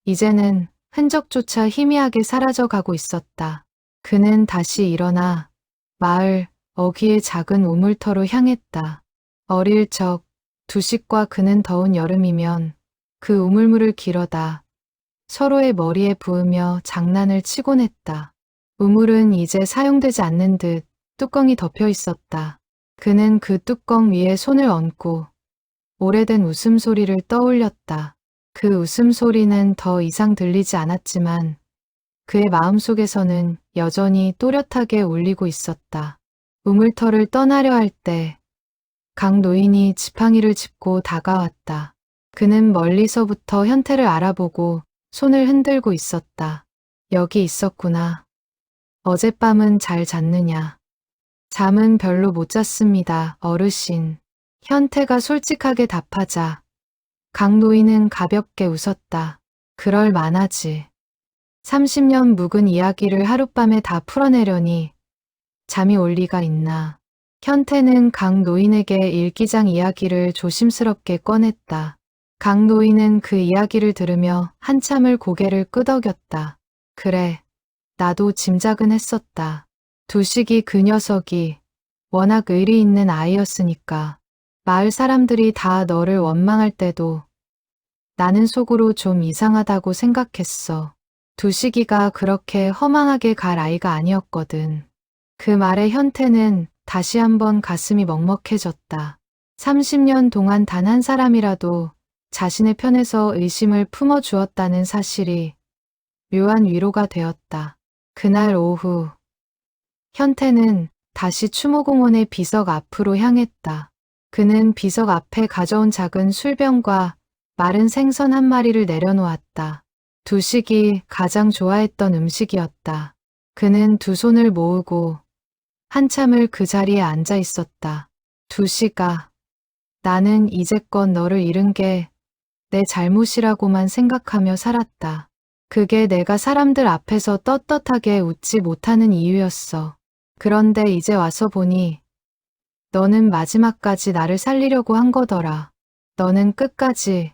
이제는 흔적조차 희미하게 사라져가고 있었다. 그는 다시 일어나 마을 어귀의 작은 우물터로 향했다. 어릴 적 두식과 그는 더운 여름이면 그 우물물을 길어다 서로의 머리에 부으며 장난을 치곤 했다. 우물은 이제 사용되지 않는 듯 뚜껑이 덮여 있었다. 그는 그 뚜껑 위에 손을 얹고 오래된 웃음소리를 떠올렸다. 그 웃음소리는 더 이상 들리지 않았지만 그의 마음속에서는 여전히 또렷하게 울리고 있었다. 우물터를 떠나려 할 때 강 노인이 지팡이를 짚고 다가왔다. 그는 멀리서부터 현태를 알아보고 손을 흔들고 있었다. 여기 있었구나. 어젯밤은 잘 잤느냐? 잠은 별로 못 잤습니다, 어르신. 현태가 솔직하게 답하자 강 노인은 가볍게 웃었다. 그럴 만하지. 30년 묵은 이야기를 하룻밤에 다 풀어내려니 잠이 올 리가 있나. 현태는 강 노인에게 일기장 이야기를 조심스럽게 꺼냈다. 강 노인은 그 이야기를 들으며 한참을 고개를 끄덕였다. 그래, 나도 짐작은 했었다. 두식이 그 녀석이 워낙 의리 있는 아이였으니까. 마을 사람들이 다 너를 원망할 때도 나는 속으로 좀 이상하다고 생각했어. 두식이가 그렇게 허망하게 갈 아이가 아니었거든. 그 말에 현태는 다시 한번 가슴이 먹먹해졌다. 30년 동안 단 한 사람이라도 자신의 편에서 의심을 품어주었다는 사실이 묘한 위로가 되었다. 그날 오후 현태는 다시 추모공원의 비석 앞으로 향했다. 그는 비석 앞에 가져온 작은 술병과 마른 생선 한 마리를 내려놓았다. 두식이 가장 좋아했던 음식이었다. 그는 두 손을 모으고 한참을 그 자리에 앉아 있었다. 두식아, 나는 이제껏 너를 잃은 게 내 잘못이라고만 생각하며 살았다. 그게 내가 사람들 앞에서 떳떳하게 웃지 못하는 이유였어. 그런데 이제 와서 보니 너는 마지막까지 나를 살리려고 한 거더라. 너는 끝까지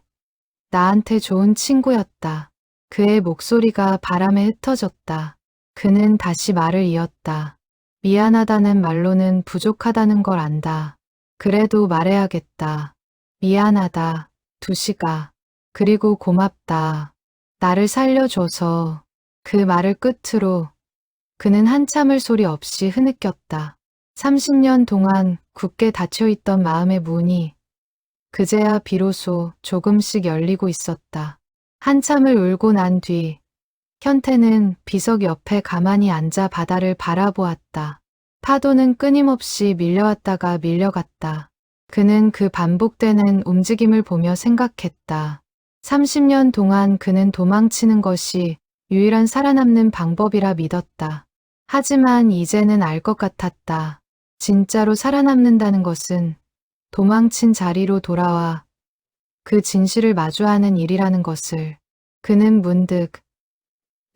나한테 좋은 친구였다. 그의 목소리가 바람에 흩어졌다. 그는 다시 말을 이었다. 미안하다는 말로는 부족하다는 걸 안다. 그래도 말해야겠다. 미안하다, 두식아. 그리고 고맙다. 나를 살려줘서. 그 말을 끝으로 그는 한참을 소리 없이 흐느꼈다. 30년 동안 굳게 닫혀있던 마음의 문이 그제야 비로소 조금씩 열리고 있었다. 한참을 울고 난 뒤 현태는 비석 옆에 가만히 앉아 바다를 바라보았다. 파도는 끊임없이 밀려왔다가 밀려갔다. 그는 그 반복되는 움직임을 보며 생각했다. 30년 동안 그는 도망치는 것이 유일한 살아남는 방법이라 믿었다. 하지만 이제는 알 것 같았다. 진짜로 살아남는다는 것은 도망친 자리로 돌아와 그 진실을 마주하는 일이라는 것을. 그는 문득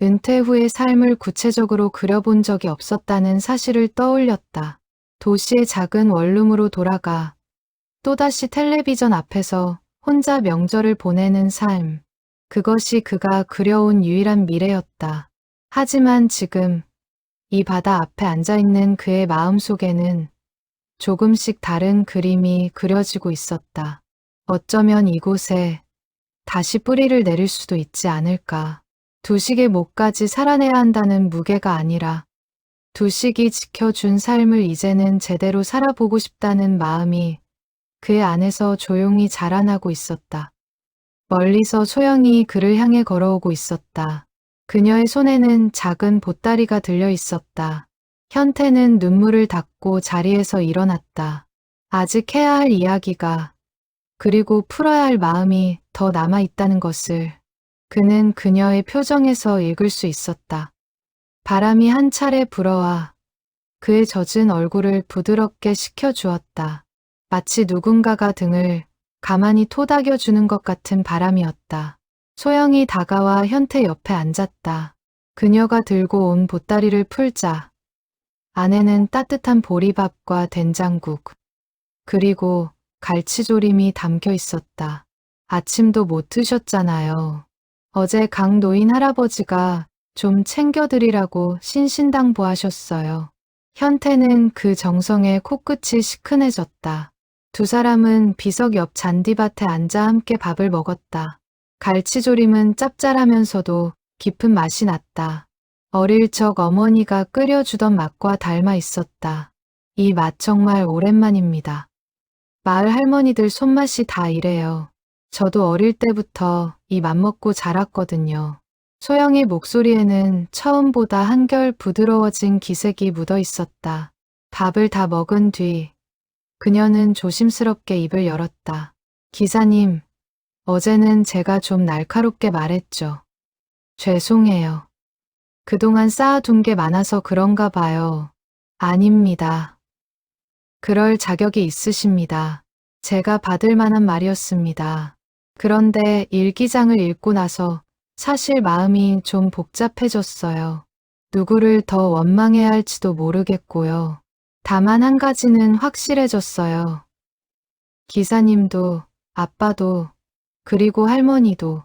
은퇴 후의 삶을 구체적으로 그려본 적이 없었다는 사실을 떠올렸다. 도시의 작은 원룸으로 돌아가 또다시 텔레비전 앞에서 혼자 명절을 보내는 삶. 그것이 그가 그려온 유일한 미래였다. 하지만 지금 이 바다 앞에 앉아있는 그의 마음속에는 조금씩 다른 그림이 그려지고 있었다. 어쩌면 이곳에 다시 뿌리를 내릴 수도 있지 않을까. 두식의 목까지 살아내야 한다는 무게가 아니라 두식이 지켜준 삶을 이제는 제대로 살아보고 싶다는 마음이 그의 안에서 조용히 자라나고 있었다. 멀리서 소영이 그를 향해 걸어오고 있었다. 그녀의 손에는 작은 보따리가 들려 있었다. 현태는 눈물을 닦고 자리에서 일어났다. 아직 해야 할 이야기가 그리고 풀어야 할 마음이 더 남아 있다는 것을 그는 그녀의 표정에서 읽을 수 있었다. 바람이 한 차례 불어와 그의 젖은 얼굴을 부드럽게 식혀주었다. 마치 누군가가 등을 가만히 토닥여주는 것 같은 바람이었다. 소영이 다가와 현태 옆에 앉았다. 그녀가 들고 온 보따리를 풀자 안에는 따뜻한 보리밥과 된장국, 그리고 갈치조림이 담겨 있었다. 아침도 못 드셨잖아요. 어제 강 노인 할아버지가 좀 챙겨드리라고 신신당부하셨어요. 현태는 그 정성에 코끝이 시큰해졌다. 두 사람은 비석 옆 잔디밭에 앉아 함께 밥을 먹었다. 갈치조림은 짭짤하면서도 깊은 맛이 났다. 어릴 적 어머니가 끓여주던 맛과 닮아 있었다. 이 맛 정말 오랜만입니다. 마을 할머니들 손맛이 다 이래요. 저도 어릴 때부터 이 맘 먹고 자랐거든요. 소영의 목소리에는 처음보다 한결 부드러워진 기색이 묻어 있었다. 밥을 다 먹은 뒤 그녀는 조심스럽게 입을 열었다. 기사님, 어제는 제가 좀 날카롭게 말했죠. 죄송해요. 그동안 쌓아둔 게 많아서 그런가 봐요. 아닙니다. 그럴 자격이 있으십니다. 제가 받을 만한 말이었습니다. 그런데 일기장을 읽고 나서 사실 마음이 좀 복잡해졌어요. 누구를 더 원망해야 할지도 모르겠고요. 다만 한 가지는 확실해졌어요. 기사님도, 아빠도, 그리고 할머니도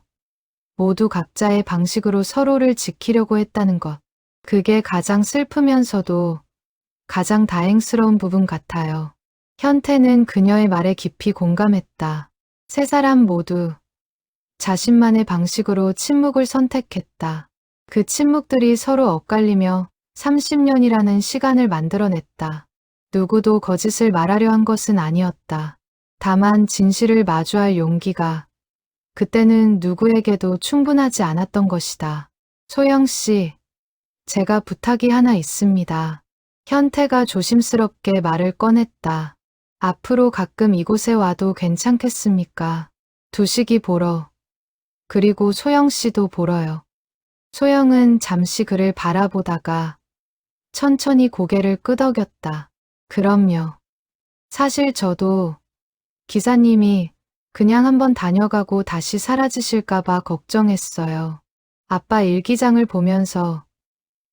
모두 각자의 방식으로 서로를 지키려고 했다는 것. 그게 가장 슬프면서도 가장 다행스러운 부분 같아요. 현태는 그녀의 말에 깊이 공감했다. 세 사람 모두 자신만의 방식으로 침묵을 선택했다. 그 침묵들이 서로 엇갈리며 30년이라는 시간을 만들어냈다. 누구도 거짓을 말하려 한 것은 아니었다. 다만 진실을 마주할 용기가 그때는 누구에게도 충분하지 않았던 것이다. 소영 씨, 제가 부탁이 하나 있습니다. 현태가 조심스럽게 말을 꺼냈다. 앞으로 가끔 이곳에 와도 괜찮겠습니까? 두식이 보러, 그리고 소영 씨도 보러요. 소영은 잠시 그를 바라보다가 천천히 고개를 끄덕였다. 그럼요. 사실 저도 기사님이 그냥 한번 다녀가고 다시 사라지실까봐 걱정했어요. 아빠 일기장을 보면서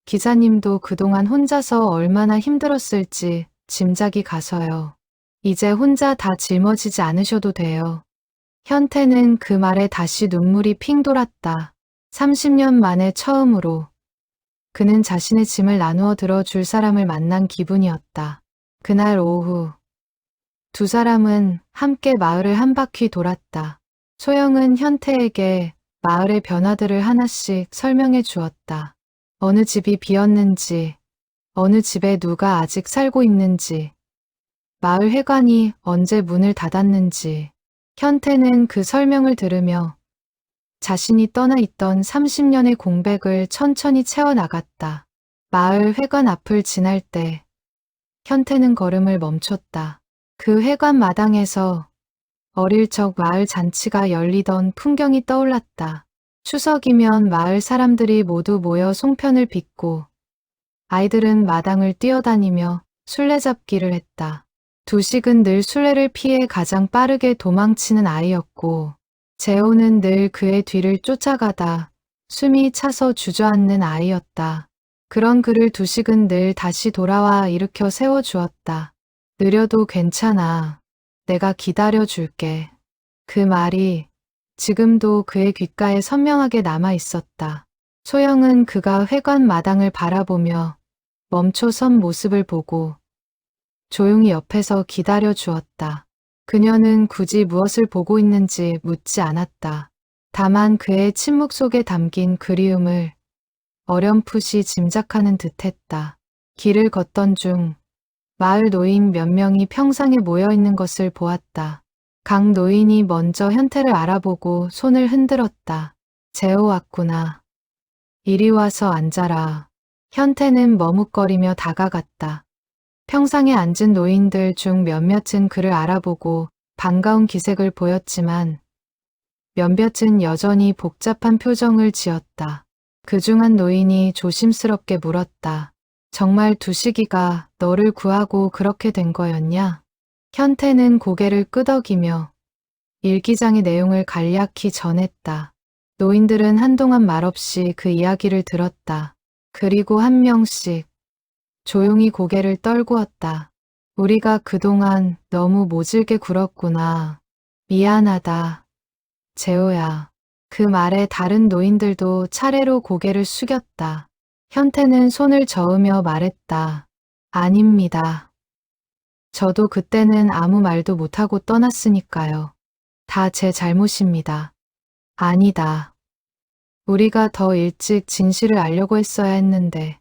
기사님도 그동안 혼자서 얼마나 힘들었을지 짐작이 가서요. 이제 혼자 다 짊어지지 않으셔도 돼요. 현태는 그 말에 다시 눈물이 핑 돌았다. 30년 만에 처음으로 그는 자신의 짐을 나누어 들어줄 사람을 만난 기분이었다. 그날 오후 두 사람은 함께 마을을 한 바퀴 돌았다. 소영은 현태에게 마을의 변화들을 하나씩 설명해 주었다. 어느 집이 비었는지, 어느 집에 누가 아직 살고 있는지, 마을 회관이 언제 문을 닫았는지. 현태는 그 설명을 들으며 자신이 떠나 있던 30년의 공백을 천천히 채워나갔다. 마을 회관 앞을 지날 때 현태는 걸음을 멈췄다. 그 회관 마당에서 어릴 적 마을 잔치가 열리던 풍경이 떠올랐다. 추석이면 마을 사람들이 모두 모여 송편을 빚고 아이들은 마당을 뛰어다니며 술래잡기를 했다. 두식은 늘 술래를 피해 가장 빠르게 도망치는 아이였고 재호는 늘 그의 뒤를 쫓아가다 숨이 차서 주저앉는 아이였다. 그런 그를 두식은 늘 다시 돌아와 일으켜 세워주었다. 느려도 괜찮아. 내가 기다려줄게. 그 말이 지금도 그의 귓가에 선명하게 남아 있었다. 소영은 그가 회관 마당을 바라보며 멈춰선 모습을 보고 조용히 옆에서 기다려 주었다. 그녀는 굳이 무엇을 보고 있는지 묻지 않았다. 다만 그의 침묵 속에 담긴 그리움을 어렴풋이 짐작하는 듯했다. 길을 걷던 중 마을 노인 몇 명이 평상에 모여 있는 것을 보았다. 강 노인이 먼저 현태를 알아보고 손을 흔들었다. 재호 왔구나. 이리 와서 앉아라. 현태는 머뭇거리며 다가갔다. 평상에 앉은 노인들 중 몇몇은 그를 알아보고 반가운 기색을 보였지만 몇몇은 여전히 복잡한 표정을 지었다. 그중 한 노인이 조심스럽게 물었다. 정말 두식이가 너를 구하고 그렇게 된 거였냐? 현태는 고개를 끄덕이며 일기장의 내용을 간략히 전했다. 노인들은 한동안 말없이 그 이야기를 들었다. 그리고 한 명씩 조용히 고개를 떨구었다. 우리가 그동안 너무 모질게 굴었구나. 미안하다. 재호야. 그 말에 다른 노인들도 차례로 고개를 숙였다. 현태는 손을 저으며 말했다. 아닙니다. 저도 그때는 아무 말도 못하고 떠났으니까요. 다 제 잘못입니다. 아니다. 우리가 더 일찍 진실을 알려고 했어야 했는데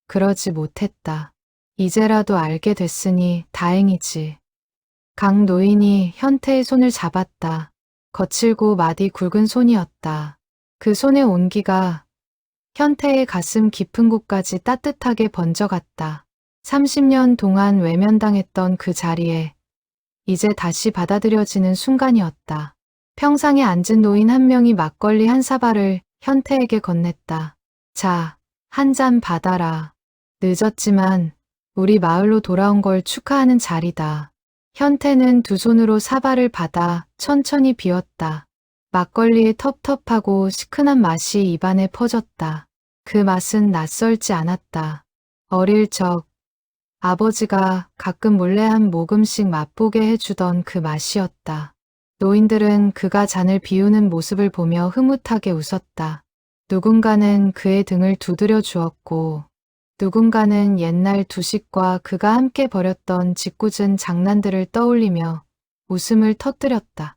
그러지 못했다. 이제라도 알게 됐으니 다행이지. 강 노인이 현태의 손을 잡았다. 거칠고 마디 굵은 손이었다. 그 손의 온기가 현태의 가슴 깊은 곳까지 따뜻하게 번져갔다. 30년 동안 외면당했던 그 자리에 이제 다시 받아들여지는 순간이었다. 평상에 앉은 노인 한 명이 막걸리 한 사발을 현태에게 건넸다. 자, 한 잔 받아라. 늦었지만 우리 마을로 돌아온 걸 축하하는 자리다. 현태는 두 손으로 사발을 받아 천천히 비웠다. 막걸리의 텁텁하고 시큰한 맛이 입안에 퍼졌다. 그 맛은 낯설지 않았다. 어릴 적 아버지가 가끔 몰래 한 모금씩 맛보게 해주던 그 맛이었다. 노인들은 그가 잔을 비우는 모습을 보며 흐뭇하게 웃었다. 누군가는 그의 등을 두드려 주었고 누군가는 옛날 두식과 그가 함께 벌였던 짓궂은 장난들을 떠올리며 웃음을 터뜨렸다.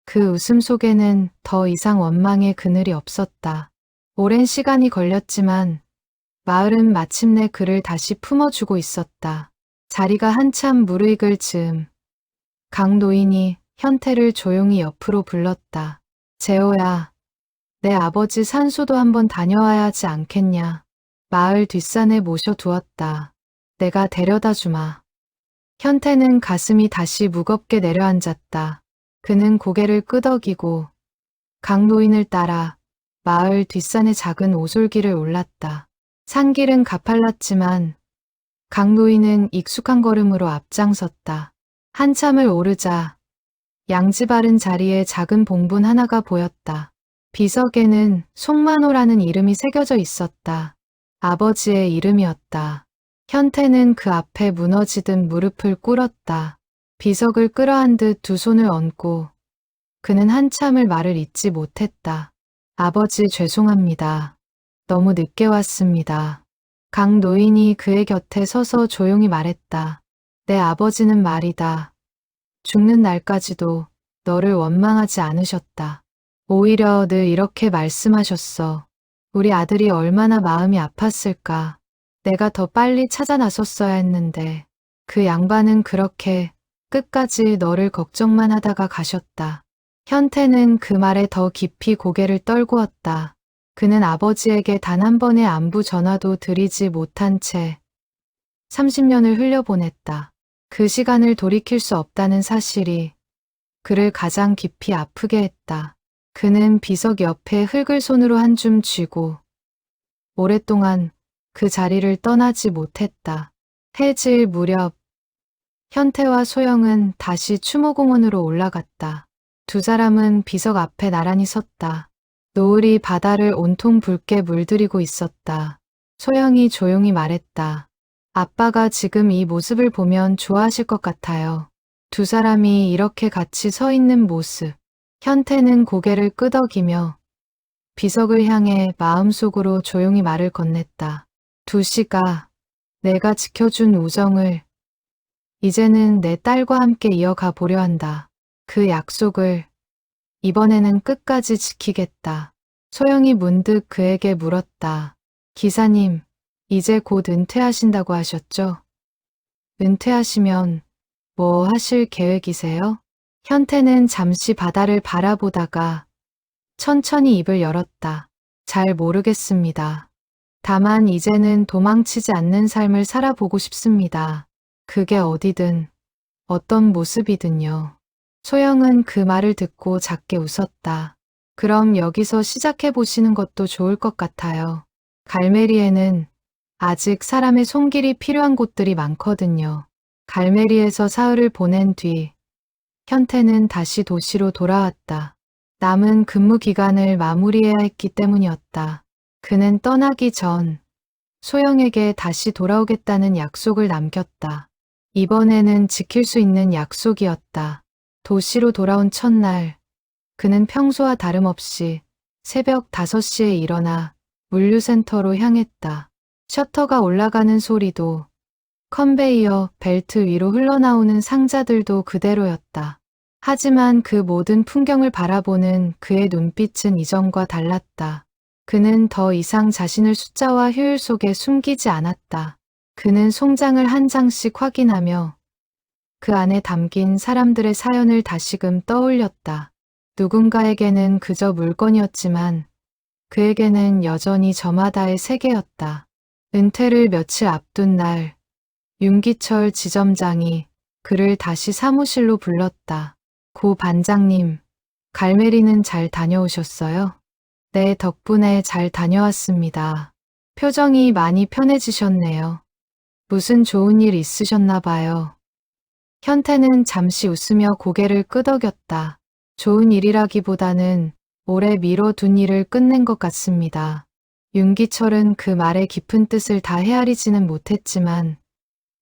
그 웃음 속에는 더 이상 원망의 그늘이 없었다. 오랜 시간이 걸렸지만 마을은 마침내 그를 다시 품어주고 있었다. 자리가 한참 무르익을 즈음 강 노인이 현태를 조용히 옆으로 불렀다. 재호야, 내 아버지 산소도 한번 다녀와야 하지 않겠냐. 마을 뒷산에 모셔두었다. 내가 데려다 주마. 현태는 가슴이 다시 무겁게 내려앉았다. 그는 고개를 끄덕이고 강 노인을 따라 마을 뒷산의 작은 오솔길을 올랐다. 산길은 가팔랐지만 강 노인은 익숙한 걸음으로 앞장섰다. 한참을 오르자 양지 바른 자리에 작은 봉분 하나가 보였다. 비석에는 송만호라는 이름이 새겨져 있었다. 아버지의 이름이었다. 현태는 그 앞에 무너지듯 무릎을 꿇었다. 비석을 끌어안 듯 두 손을 얹고 그는 한참을 말을 잇지 못했다. 아버지 죄송합니다. 너무 늦게 왔습니다. 강 노인이 그의 곁에 서서 조용히 말했다. 내 아버지는 말이다. 죽는 날까지도 너를 원망하지 않으셨다. 오히려 늘 이렇게 말씀하셨어. 우리 아들이 얼마나 마음이 아팠을까. 내가 더 빨리 찾아 나섰어야 했는데 그 양반은 그렇게 끝까지 너를 걱정만 하다가 가셨다. 현태는 그 말에 더 깊이 고개를 떨구었다. 그는 아버지에게 단 한 번의 안부 전화도 드리지 못한 채 30년을 흘려보냈다. 그 시간을 돌이킬 수 없다는 사실이 그를 가장 깊이 아프게 했다. 그는 비석 옆에 흙을 손으로 한 줌 쥐고 오랫동안 그 자리를 떠나지 못했다. 해질 무렵 현태와 소영은 다시 추모공원으로 올라갔다. 두 사람은 비석 앞에 나란히 섰다. 노을이 바다를 온통 붉게 물들이고 있었다. 소영이 조용히 말했다. 아빠가 지금 이 모습을 보면 좋아하실 것 같아요. 두 사람이 이렇게 같이 서 있는 모습. 현태는 고개를 끄덕이며 비석을 향해 마음속으로 조용히 말을 건넸다. 두식아, 내가 지켜준 우정을 이제는 내 딸과 함께 이어가 보려 한다. 그 약속을 이번에는 끝까지 지키겠다. 소영이 문득 그에게 물었다. 기사님, 이제 곧 은퇴하신다고 하셨죠? 은퇴하시면 뭐 하실 계획이세요? 현태는 잠시 바다를 바라보다가 천천히 입을 열었다. 잘 모르겠습니다. 다만 이제는 도망치지 않는 삶을 살아보고 싶습니다. 그게 어디든 어떤 모습이든요. 소영은 그 말을 듣고 작게 웃었다. 그럼 여기서 시작해 보시는 것도 좋을 것 같아요. 갈매리에는 아직 사람의 손길이 필요한 곳들이 많거든요. 갈메리에서 사흘을 보낸 뒤 현태는 다시 도시로 돌아왔다. 남은 근무 기간을 마무리해야 했기 때문이었다. 그는 떠나기 전 소영에게 다시 돌아오겠다는 약속을 남겼다. 이번에는 지킬 수 있는 약속이었다. 도시로 돌아온 첫날, 그는 평소와 다름없이 새벽 5시에 일어나 물류센터로 향했다. 셔터가 올라가는 소리도, 컨베이어 벨트 위로 흘러나오는 상자들도 그대로였다. 하지만 그 모든 풍경을 바라보는 그의 눈빛은 이전과 달랐다. 그는 더 이상 자신을 숫자와 효율 속에 숨기지 않았다. 그는 송장을 한 장씩 확인하며 그 안에 담긴 사람들의 사연을 다시금 떠올렸다. 누군가에게는 그저 물건이었지만 그에게는 여전히 저마다의 세계였다. 은퇴를 며칠 앞둔 날, 윤기철 지점장이 그를 다시 사무실로 불렀다. 고 반장님, 갈메리는 잘 다녀오셨어요? 네, 덕분에 잘 다녀왔습니다. 표정이 많이 편해지셨네요. 무슨 좋은 일 있으셨나 봐요. 현태는 잠시 웃으며 고개를 끄덕였다. 좋은 일이라기보다는 오래 미뤄둔 일을 끝낸 것 같습니다. 윤기철은 그 말의 깊은 뜻을 다 헤아리지는 못했지만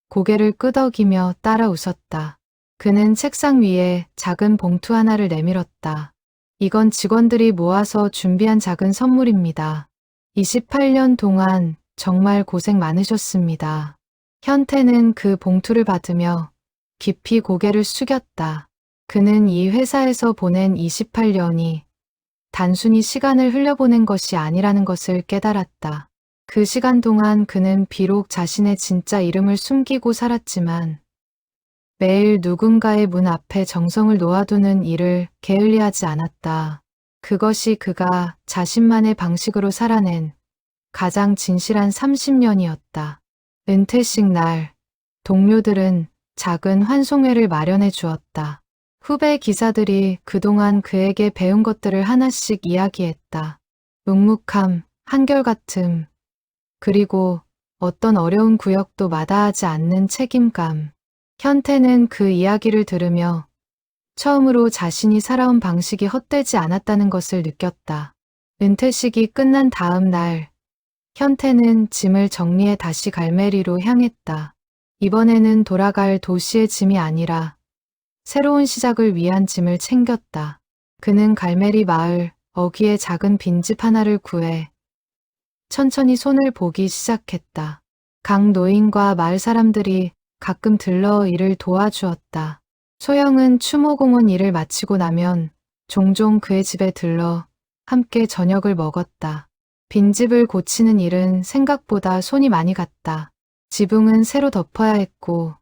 고개를 끄덕이며 따라 웃었다. 그는 책상 위에 작은 봉투 하나를 내밀었다. 이건 직원들이 모아서 준비한 작은 선물입니다. 28년 동안 정말 고생 많으셨습니다. 현태는 그 봉투를 받으며 깊이 고개를 숙였다. 그는 이 회사에서 보낸 28년이 단순히 시간을 흘려보낸 것이 아니라는 것을 깨달았다. 그 시간 동안 그는 비록 자신의 진짜 이름을 숨기고 살았지만 매일 누군가의 문 앞에 정성을 놓아두는 일을 게을리하지 않았다. 그것이 그가 자신만의 방식으로 살아낸 가장 진실한 30년이었다. 은퇴식 날, 동료들은 작은 환송회를 마련해 주었다. 후배 기사들이 그동안 그에게 배운 것들을 하나씩 이야기했다. 묵묵함, 한결같음, 그리고 어떤 어려운 구역도 마다하지 않는 책임감. 현태는 그 이야기를 들으며 처음으로 자신이 살아온 방식이 헛되지 않았다는 것을 느꼈다. 은퇴식이 끝난 다음 날, 현태는 짐을 정리해 다시 갈메리로 향했다. 이번에는 돌아갈 도시의 짐이 아니라 새로운 시작을 위한 짐을 챙겼다. 그는 갈메리 마을 어귀에 작은 빈집 하나를 구해 천천히 손을 보기 시작했다. 각 노인과 마을 사람들이 가끔 들러 일을 도와주었다. 소영은 추모공원 일을 마치고 나면 종종 그의 집에 들러 함께 저녁을 먹었다. 빈집을 고치는 일은 생각보다 손이 많이 갔다. 지붕은 새로 덮어야 했고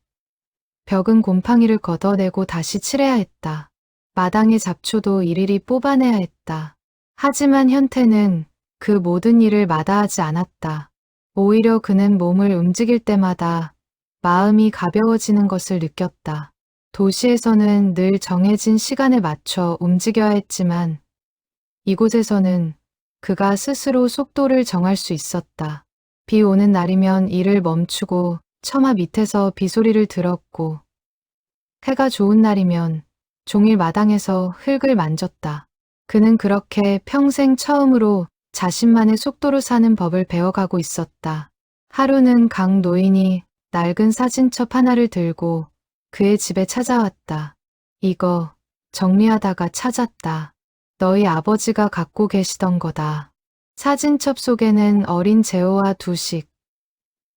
벽은 곰팡이를 걷어내고 다시 칠해야 했다. 마당의 잡초도 일일이 뽑아내야 했다. 하지만 현태는 그 모든 일을 마다하지 않았다. 오히려 그는 몸을 움직일 때마다 마음이 가벼워지는 것을 느꼈다. 도시에서는 늘 정해진 시간에 맞춰 움직여야 했지만 이곳에서는 그가 스스로 속도를 정할 수 있었다. 비 오는 날이면 일을 멈추고 처마 밑에서 비소리를 들었고 해가 좋은 날이면 종일 마당에서 흙을 만졌다. 그는 그렇게 평생 처음으로 자신만의 속도로 사는 법을 배워가고 있었다. 하루는 강 노인이 낡은 사진첩 하나를 들고 그의 집에 찾아왔다. 이거 정리하다가 찾았다. 너희 아버지가 갖고 계시던 거다. 사진첩 속에는 어린 재호와 두식,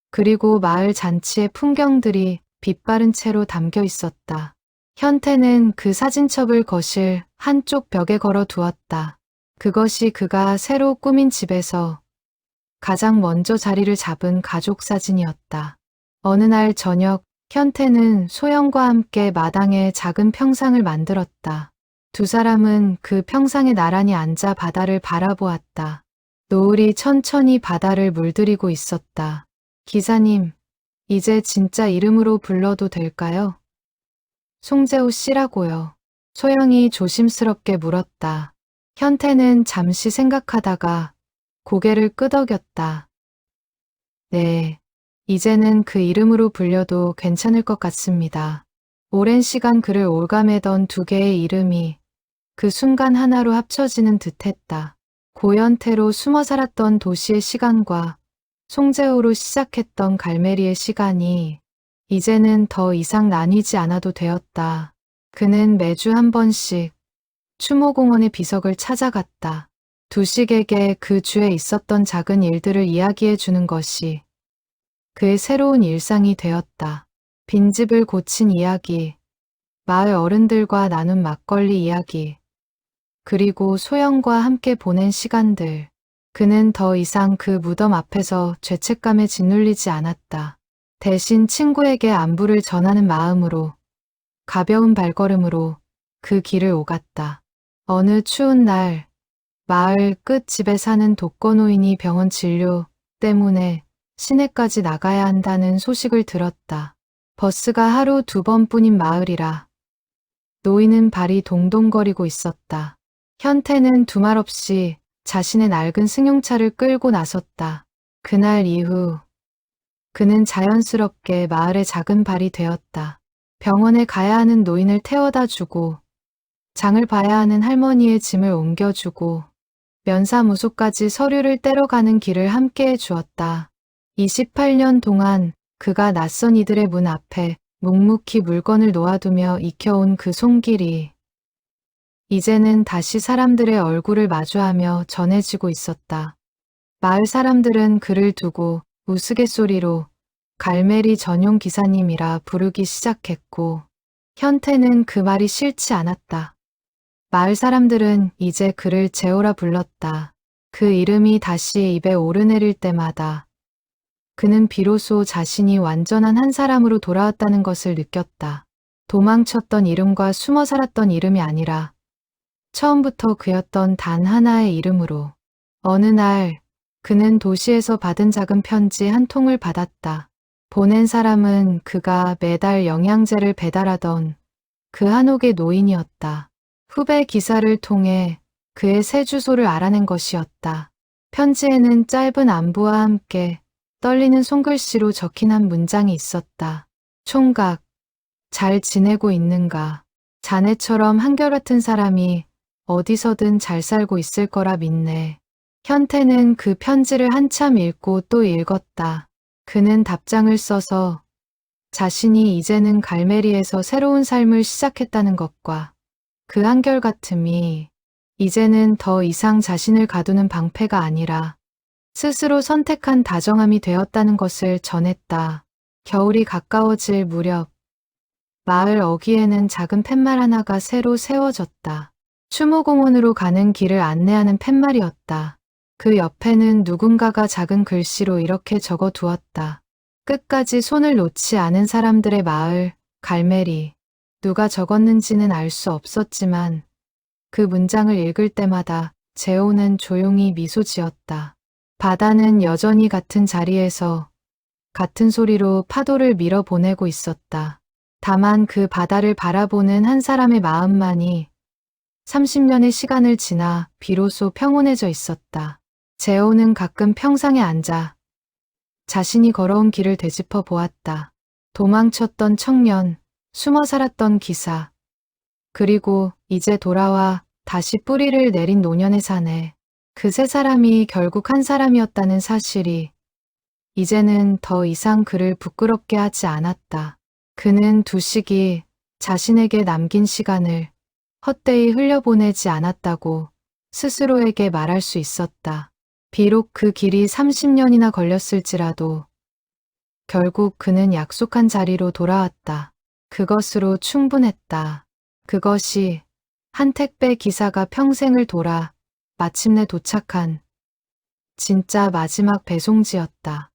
그리고 마을 잔치의 풍경들이 빛바른 채로 담겨 있었다. 현태는 그 사진첩을 거실 한쪽 벽에 걸어 두었다. 그것이 그가 새로 꾸민 집에서 가장 먼저 자리를 잡은 가족 사진이었다. 어느 날 저녁, 현태는 소영과 함께 마당에 작은 평상을 만들었다. 두 사람은 그 평상에 나란히 앉아 바다를 바라보았다. 노을이 천천히 바다를 물들이고 있었다. 기사님, 이제 진짜 이름으로 불러도 될까요? 송재호 씨라고요. 소영이 조심스럽게 물었다. 현태는 잠시 생각하다가 고개를 끄덕였다. 네, 이제는 그 이름으로 불려도 괜찮을 것 같습니다. 오랜 시간 그를 올가매던 두 개의 이름이 그 순간 하나로 합쳐지는 듯했다. 고연태로 숨어 살았던 도시의 시간과 송재호로 시작했던 갈매리의 시간이 이제는 더 이상 나뉘지 않아도 되었다. 그는 매주 한 번씩 추모공원의 비석을 찾아갔다. 두식에게 그 주에 있었던 작은 일들을 이야기해 주는 것이 그의 새로운 일상이 되었다. 빈집을 고친 이야기, 마을 어른들과 나눈 막걸리 이야기, 그리고 소영과 함께 보낸 시간들. 그는 더 이상 그 무덤 앞에서 죄책감에 짓눌리지 않았다. 대신 친구에게 안부를 전하는 마음으로, 가벼운 발걸음으로 그 길을 오갔다. 어느 추운 날, 마을 끝 집에 사는 독거노인이 병원 진료 때문에 시내까지 나가야 한다는 소식을 들었다. 버스가 하루 2번뿐인 마을이라 노인은 발이 동동거리고 있었다. 현태는 두말 없이 자신의 낡은 승용차를 끌고 나섰다. 그날 이후 그는 자연스럽게 마을의 작은 발이 되었다. 병원에 가야 하는 노인을 태워다 주고, 장을 봐야 하는 할머니의 짐을 옮겨주고, 면사무소까지 서류를 떼러 가는 길을 함께해 주었다. 28년 동안 그가 낯선 이들의 문 앞에 묵묵히 물건을 놓아두며 익혀온 그 손길이 이제는 다시 사람들의 얼굴을 마주하며 전해지고 있었다. 마을 사람들은 그를 두고 우스갯소리로 갈매리 전용 기사님이라 부르기 시작했고, 현태는 그 말이 싫지 않았다. 마을 사람들은 이제 그를 재호라 불렀다. 그 이름이 다시 입에 오르내릴 때마다 그는 비로소 자신이 완전한 한 사람으로 돌아왔다는 것을 느꼈다. 도망쳤던 이름과 숨어 살았던 이름이 아니라 처음부터 그였던 단 하나의 이름으로. 어느 날 그는 도시에서 받은 작은 편지 한 통을 받았다. 보낸 사람은 그가 매달 영양제를 배달하던 그 한옥의 노인이었다. 후배 기사를 통해 그의 새 주소를 알아낸 것이었다. 편지에는 짧은 안부와 함께 떨리는 손글씨로 적힌 한 문장이 있었다. 총각, 잘 지내고 있는가? 자네처럼 한결같은 사람이 어디서든 잘 살고 있을 거라 믿네. 현태는 그 편지를 한참 읽고 또 읽었다. 그는 답장을 써서 자신이 이제는 갈매리에서 새로운 삶을 시작했다는 것과 그 한결같음이 이제는 더 이상 자신을 가두는 방패가 아니라 스스로 선택한 다정함이 되었다는 것을 전했다. 겨울이 가까워질 무렵 마을 어귀에는 작은 팻말 하나가 새로 세워졌다. 추모공원으로 가는 길을 안내하는 팻말이었다. 그 옆에는 누군가가 작은 글씨로 이렇게 적어두었다. 끝까지 손을 놓지 않은 사람들의 마을, 갈매리. 누가 적었는지는 알 수 없었지만 그 문장을 읽을 때마다 재호는 조용히 미소 지었다. 바다는 여전히 같은 자리에서 같은 소리로 파도를 밀어보내고 있었다. 다만 그 바다를 바라보는 한 사람의 마음만이 30년의 시간을 지나 비로소 평온해져 있었다. 재호는 가끔 평상에 앉아 자신이 걸어온 길을 되짚어 보았다. 도망쳤던 청년, 숨어 살았던 기사, 그리고 이제 돌아와 다시 뿌리를 내린 노년의 사내. 그 세 사람이 결국 한 사람이었다는 사실이 이제는 더 이상 그를 부끄럽게 하지 않았다. 그는 두식이 자신에게 남긴 시간을 헛되이 흘려보내지 않았다고 스스로에게 말할 수 있었다. 비록 그 길이 30년이나 걸렸을지라도 결국 그는 약속한 자리로 돌아왔다. 그것으로 충분했다. 그것이 한 택배 기사가 평생을 돌아 마침내 도착한 진짜 마지막 배송지였다.